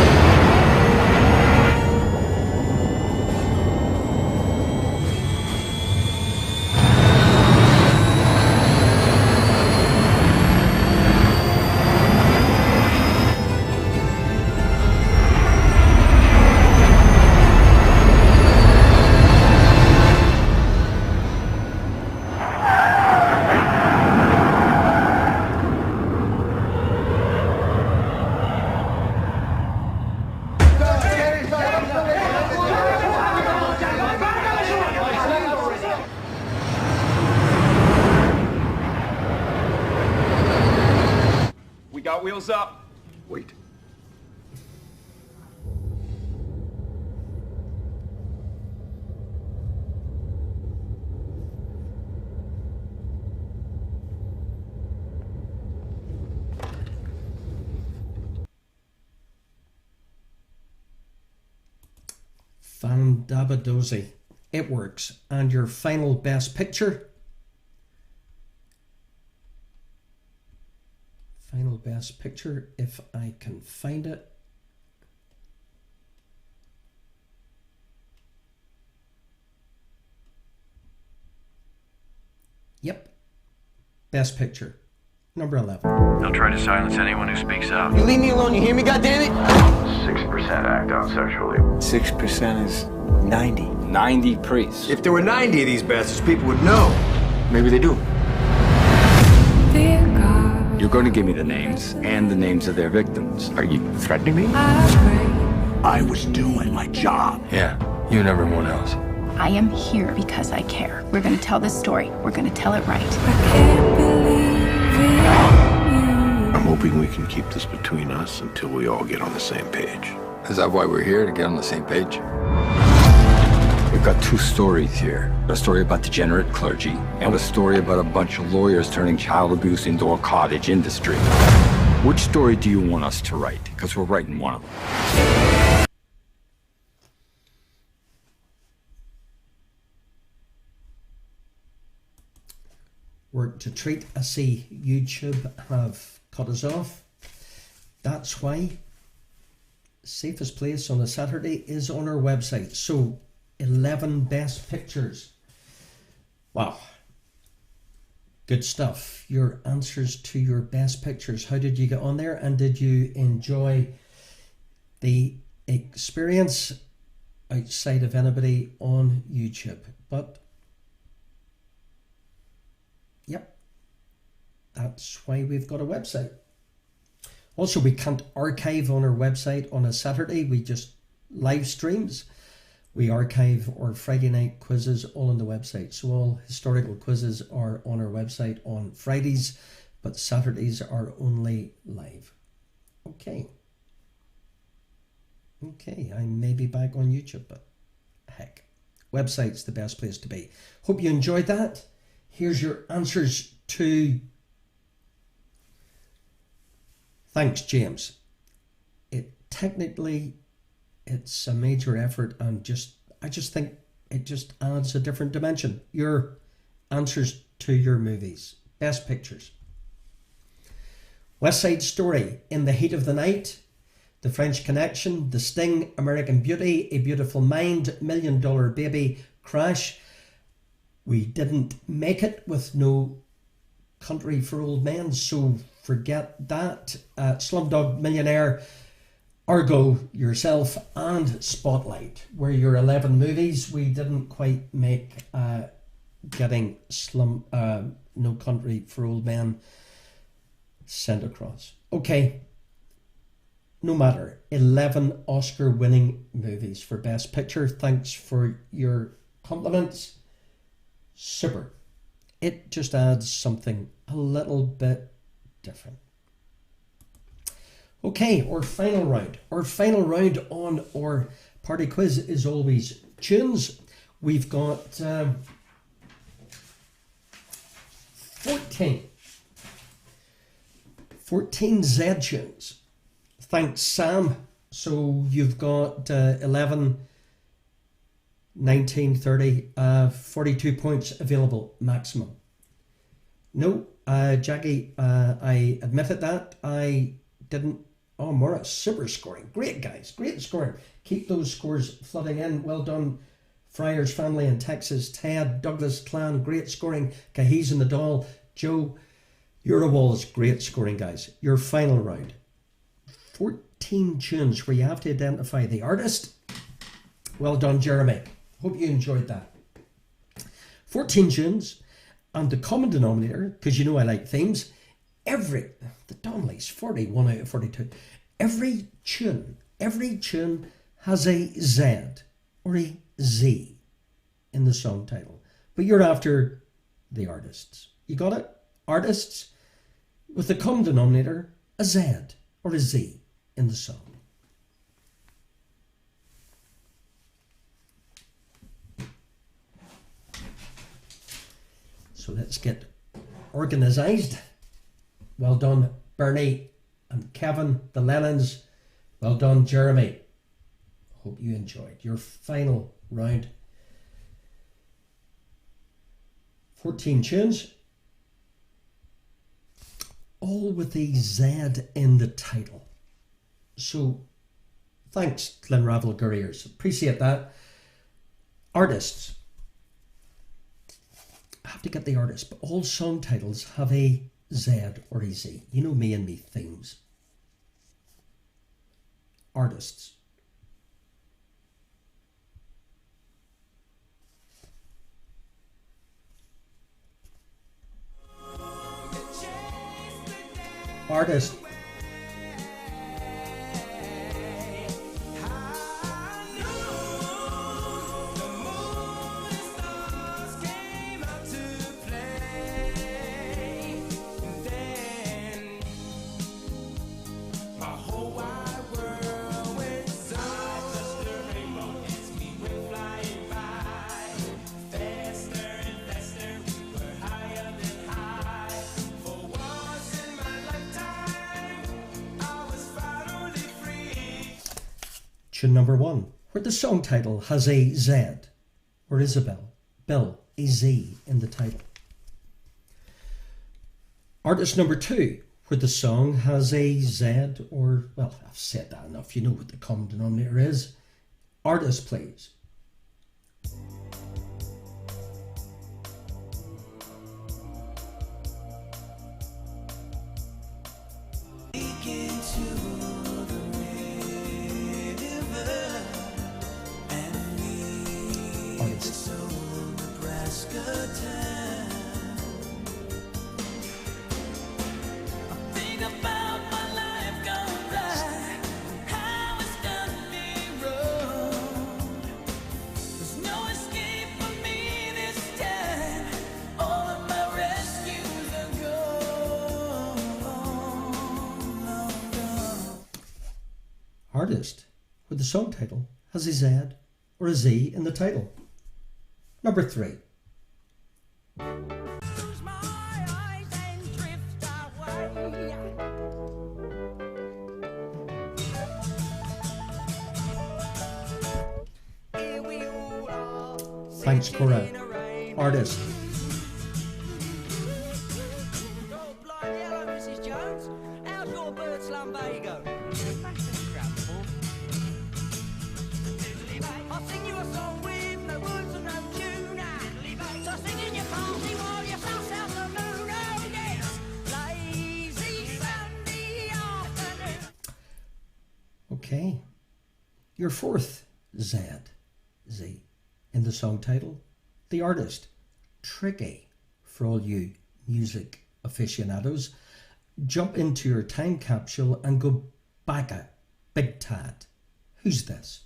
Got wheels up. Wait. Fandabadozi. It works. And your final best picture. Final best picture, if I can find it. Yep. Best picture. Number 11. They'll try to silence anyone who speaks out. You leave me alone, you hear me, goddammit? 6% act out sexually. 6% is 90. 90 priests. If there were 90 of these bastards, people would know. Maybe they do. You're going to give me the names and the names of their victims. Are you threatening me? I was doing my job. Yeah, you and everyone else. I am here because I care. We're going to tell this story. We're going to tell it right. I'm hoping we can keep this between us until we all get on the same page. Is that why we're here, to get on the same page? We've got 2 stories here. A story about degenerate clergy, and a story about a bunch of lawyers turning child abuse into a cottage industry. Which story do you want us to write? Because we're writing one of them. We're to treat. I see YouTube have cut us off. That's why safest place on a Saturday is on our website. So 11 best pictures. Wow. Good stuff. Your answers to your best pictures. How did you get on there? And did you enjoy the experience outside of anybody on YouTube? But yep, that's why we've got a website. Also, we can't archive on our website on a Saturday. We just live streams. We archive our Friday night quizzes all on the website. So all historical quizzes are on our website on Fridays, but Saturdays are only live. Okay. Okay, I may be back on YouTube, but heck, website's the best place to be. Hope you enjoyed that. Here's your answers to... Thanks, James. It's a major effort, and I just think it just adds a different dimension. Your answers to your movies. Best pictures. West Side Story, In the Heat of the Night, The French Connection, The Sting, American Beauty, A Beautiful Mind, $1 Million Baby, Crash. We didn't make it with No Country for Old Men, so forget that. Slumdog Millionaire, Argo, Yourself, and Spotlight were your 11 movies. We didn't quite make getting No Country for Old Men sent across. Okay, no matter. 11 Oscar-winning movies for Best Picture. Thanks for your compliments. Super. It just adds something a little bit different. Okay, our final round. Our final round on our party quiz is always tunes. We've got 14 Z tunes. Thanks, Sam. So you've got 11, 19, 30, 42 points available maximum. No, Jackie, I admitted that. I didn't. Oh, Morris, super scoring. Great, guys. Great scoring. Keep those scores flooding in. Well done, Friars family in Texas. Ted, Douglas clan, great scoring. Cahiz and the Doll. Joe, Eurowalls, great scoring, guys. Your final round. 14 tunes where you have to identify the artist. Well done, Jeremy. Hope you enjoyed that. 14 tunes, and the common denominator, because you know I like themes, the Donnellys, 41 out of 42. Every tune has a Z or a Z in the song title. But you're after the artists. You got it? Artists with the common denominator, a Z or a Z in the song. So let's get organised. Well done, Bernie and Kevin, the Lennons. Well done, Jeremy. Hope you enjoyed your final round. 14 tunes, all with a Z in the title. So thanks, Glenravel Couriers. Appreciate that. Artists. I have to get the artist, but all song titles have a Z or a Z. You know me and me themes. Artists. Artist. Tune number 1, where the song title has a Z, or Isabel, Bill, a Z in the title. Artist number 2, where the song has a Z, or, well, I've said that enough, you know what the common denominator is. Artist, please. Artist, where the song title has a Z or a Z in the title. Number 3. Thanks, Cora. Artist. lumbago. Massive grumble. I'll sing you a song with no words and no tune. So sing in your party while you're south out the moon. Oh yes, lazy Sunday afternoon. Okay. Your fourth Z in the song title, the artist, Tricky. For all you music aficionados, jump into your time capsule and go back a big tad. Who's this?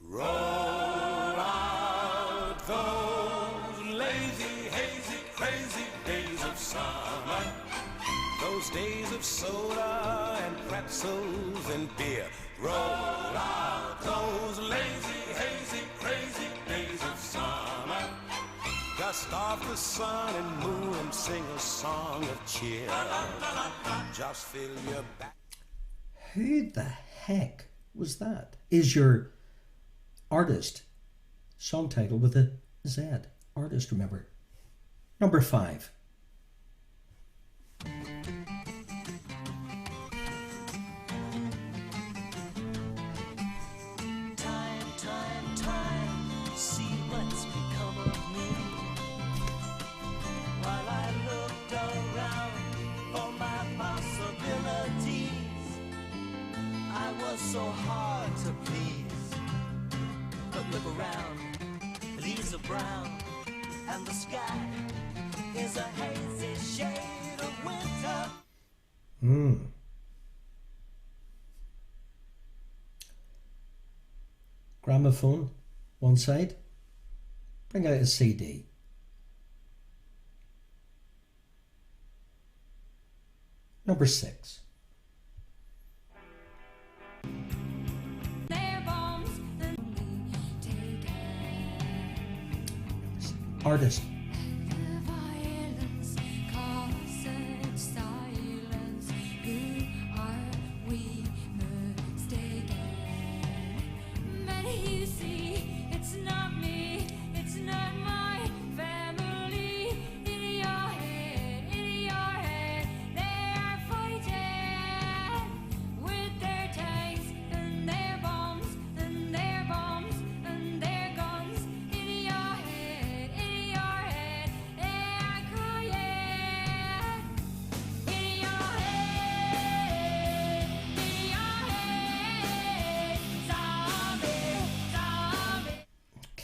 Roll out those lazy, hazy, crazy days of summer. Those days of soda and pretzels and beer. Roll out those lazy, hazy, crazy days of summer. Dust off the sun and moon and sing a song of cheer. Just fill your back. Who the heck was that? Is your artist song title with a Z? Artist, remember. Number 5. Time, see what's become of me. While I looked around for my possibilities, I was so hard to please. But look around, the leaves are brown, and the sky is a hazy shade of winter. Gramophone, one side. Bring out a CD. Number 6. Artist.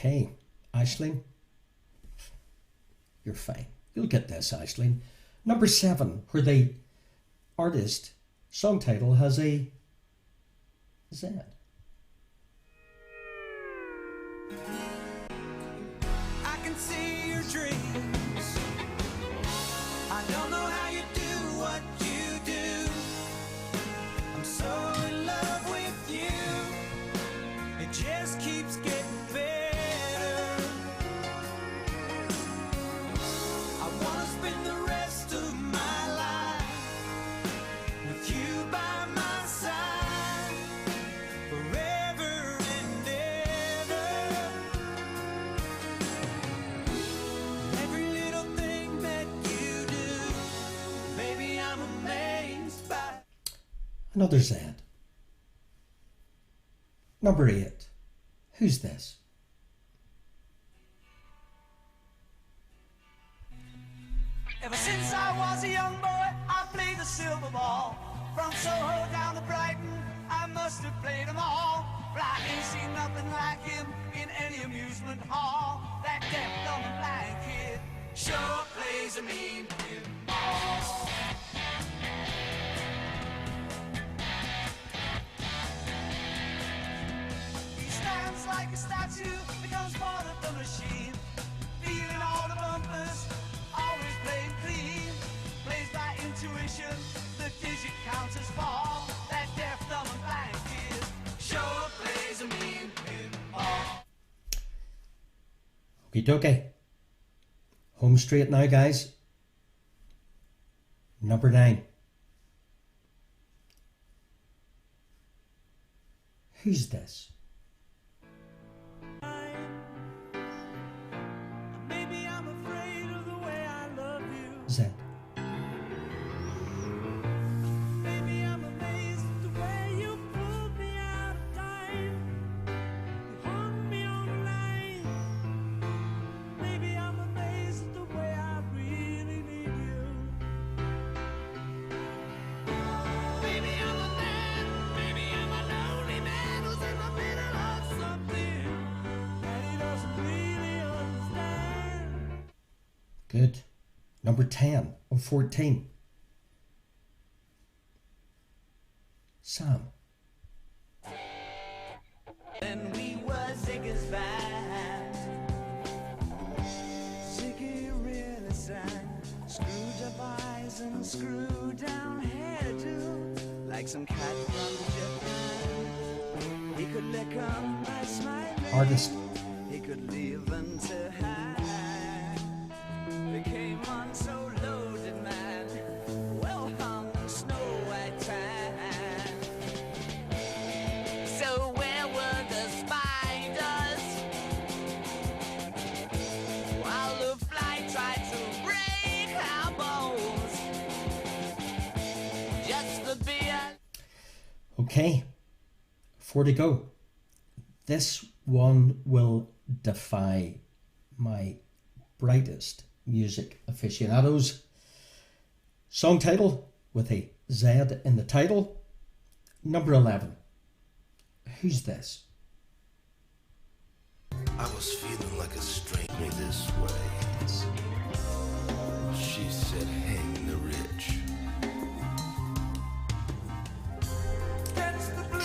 Okay, Aisling, you're fine. You'll get this, Aisling. Number 7, where the artist song title has a Z. I can see your dreams. I don't know how you do what you do. I'm so in love with you. It just keeps getting better. I wanna spend the rest of my life with you by my side forever and ever. Every little thing that you do, baby, I'm amazed by. Another Z. Number 8. Who's this? Ever since I was a young boy, I played the silver ball. From Soho down to Brighton, I must have played them all. But I ain't seen nothing like him in any amusement hall. That deaf, dumb, and blind kid sure plays a mean pinball. He stands like a statue, becomes part of the machine. Feeling all the bumpers, always playing clean. Plays by intuition, the digit counters fall. That deaf, dumb, and blind kid sure plays a mean pinball. Okie dokie. Home straight now, guys. Number 9. Who's this? Maybe I'm afraid of the way I love you. Z. Good. Number 10 of 14. Sam. Then we were Ziggy's band. Ziggy really sang. Screwed up eyes and screwed down hairdo. Like some cat from Japan. He could lick on by smiling. Artist. He could leave them to hang. They came on so loaded, man. Well hung snow white tan. So where were the spiders? While the fly tried to break our bones. Just the beer. Okay. 4 to go. This one will defy my brightest music aficionados. Song title with a Z in the title. Number 11. Who's this? I was feeling like a stranger this way. She said, hang the rich.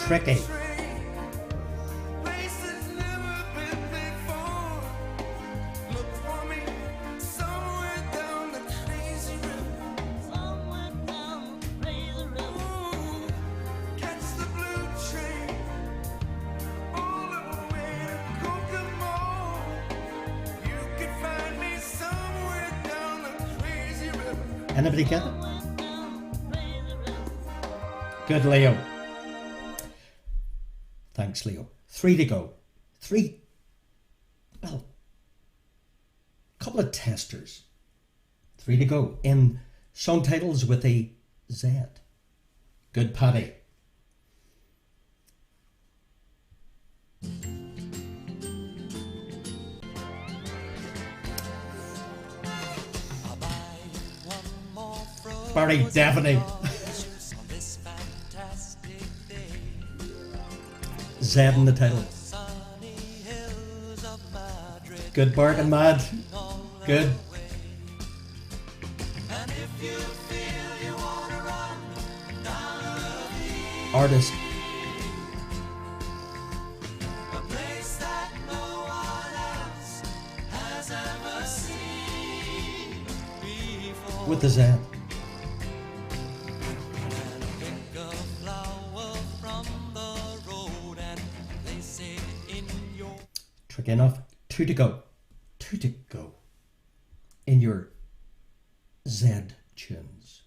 Tricky. Anybody get it? Good, Leo. Thanks, Leo. 3 to go. 3. Well, a couple of testers. 3 to go in song titles with a Z. Good, Paddy. Barry Devaney. Z in the title. Good, Bart and Mad. Good. Artist. With the Z. Tricky enough. 2 to go. 2 to go. In your Z tunes.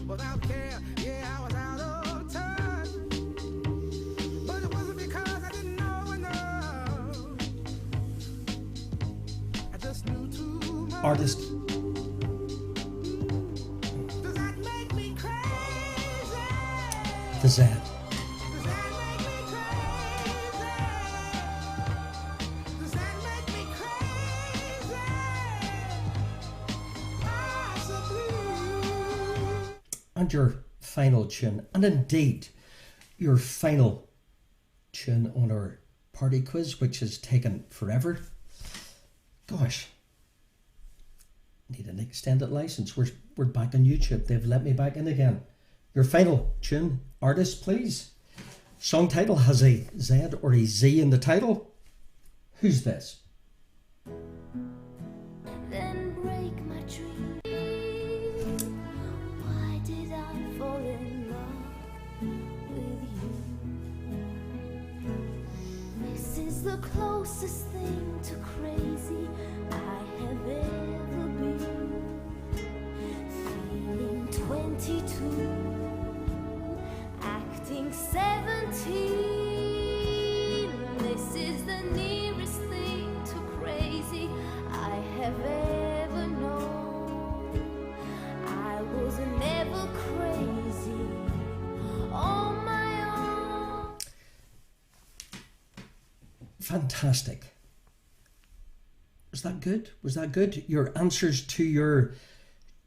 Without care, yeah, I was out of touch. But it wasn't because I didn't know enough. I just knew too much. Artist. Does that make me crazy? The Z. And your final tune, and indeed your final tune on our party quiz, which has taken forever. Gosh, need an extended license. We're back on YouTube. They've let me back in again. Your final tune, artist, please. Song title has a Z or a Z in the title. Who's this? Then break my dream. Why did I fall in love with you? This is the closest thing to crazy I have ever been. Feeling 22, acting 17. This is the nearest thing to crazy I have ever known. I was never crazy on my own. Fantastic. Was that good? Was that good? Your answers to your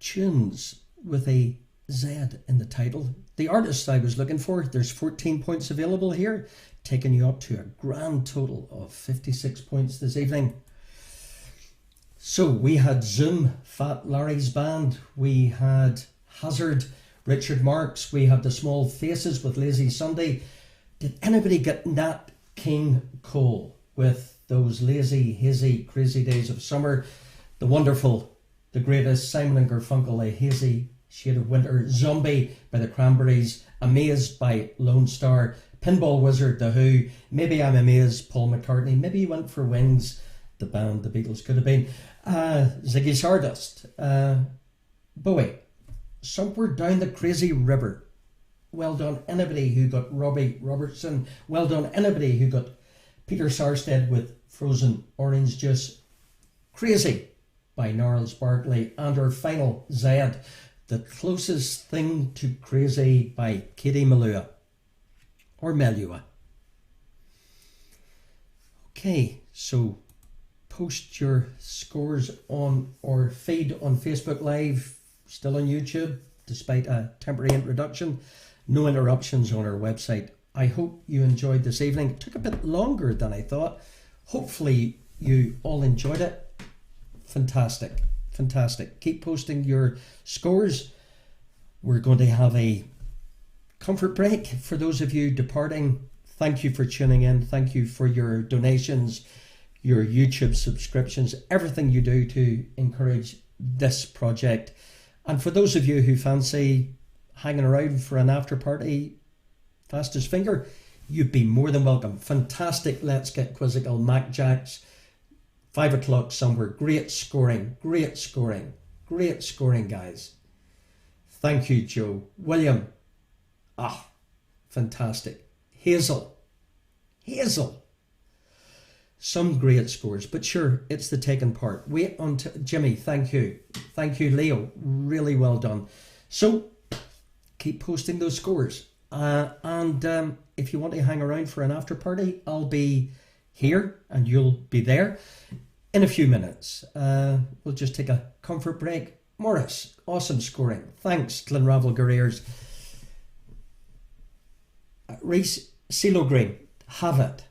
tunes with a Z in the title. The artist I was looking for, there's 14 points available here. taking you up to a grand total of 56 points this evening. So we had Zoom, Fat Larry's band, we had Hazard, Richard Marks, we had the Small Faces with Lazy Sunday. Did anybody get Nat King Cole with those lazy, hazy, crazy days of summer? The wonderful, the greatest Simon and Garfunkel, A Hazy Shade of Winter, Zombie by the Cranberries, Amazed by Lone Star, Pinball Wizard, The Who, Maybe I'm Amazed, Paul McCartney, maybe you went for Wings, the band the Beatles could have been, Ziggy Stardust, Bowie, Somewhere Down the Crazy River. Well done anybody who got Robbie Robertson. Well done anybody who got Peter Sarstedt with Frozen Orange Juice. Crazy by Gnarls Barkley. And our final, Zed, The Closest Thing to Crazy by Katie Melua. Or Melua. Okay, so post your scores on our feed on Facebook Live, still on YouTube, despite a temporary introduction. No interruptions on our website. I hope you enjoyed this evening. It took a bit longer than I thought. Hopefully you all enjoyed it. Fantastic, fantastic. Keep posting your scores. We're going to have a comfort break for those of you departing. Thank you for tuning in. Thank you for your donations, your YouTube subscriptions, everything you do to encourage this project. And for those of you who fancy hanging around for an after party, fastest finger, you'd be more than welcome. Fantastic Let's Get Quizzical, Mac Jacks, 5 o'clock somewhere. Great scoring, great scoring, great scoring, guys. Thank you, Joe. William, fantastic. Hazel, some great scores, but sure, it's the taking part. Wait until Jimmy, thank you, Leo, really well done. So keep posting those scores, and if you want to hang around for an after party, I'll be here and you'll be there in a few minutes. We'll just take a comfort break. Morris, awesome scoring, thanks. Glenravel Guerriers. Reese CeeLo Green, have it.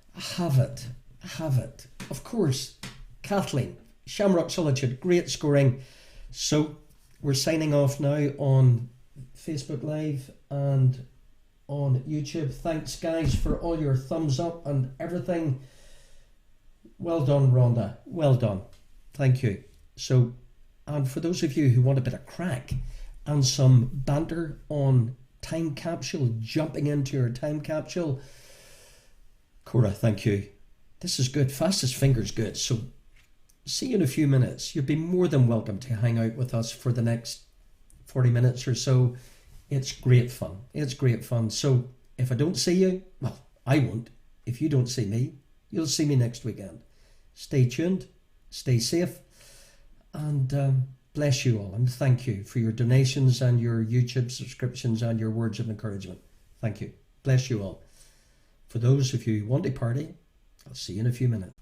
Of course, Kathleen, Shamrock Solitude, great scoring. So we're signing off now on Facebook Live and on YouTube. Thanks, guys, for all your thumbs up and everything. Well done, Rhonda. Well done. Thank you. So, and for those of you who want a bit of crack and some banter on time capsule, jumping into your time capsule, Cora, thank you. This is good. Fastest finger's good. So see you in a few minutes. You'd be more than welcome to hang out with us for the next 40 minutes or so. It's great fun. It's great fun. So if I don't see you, well, I won't. If you don't see me, you'll see me next weekend. Stay tuned. Stay safe. And bless you all. And thank you for your donations and your YouTube subscriptions and your words of encouragement. Thank you. Bless you all. For those of you who want to party, I'll see you in a few minutes.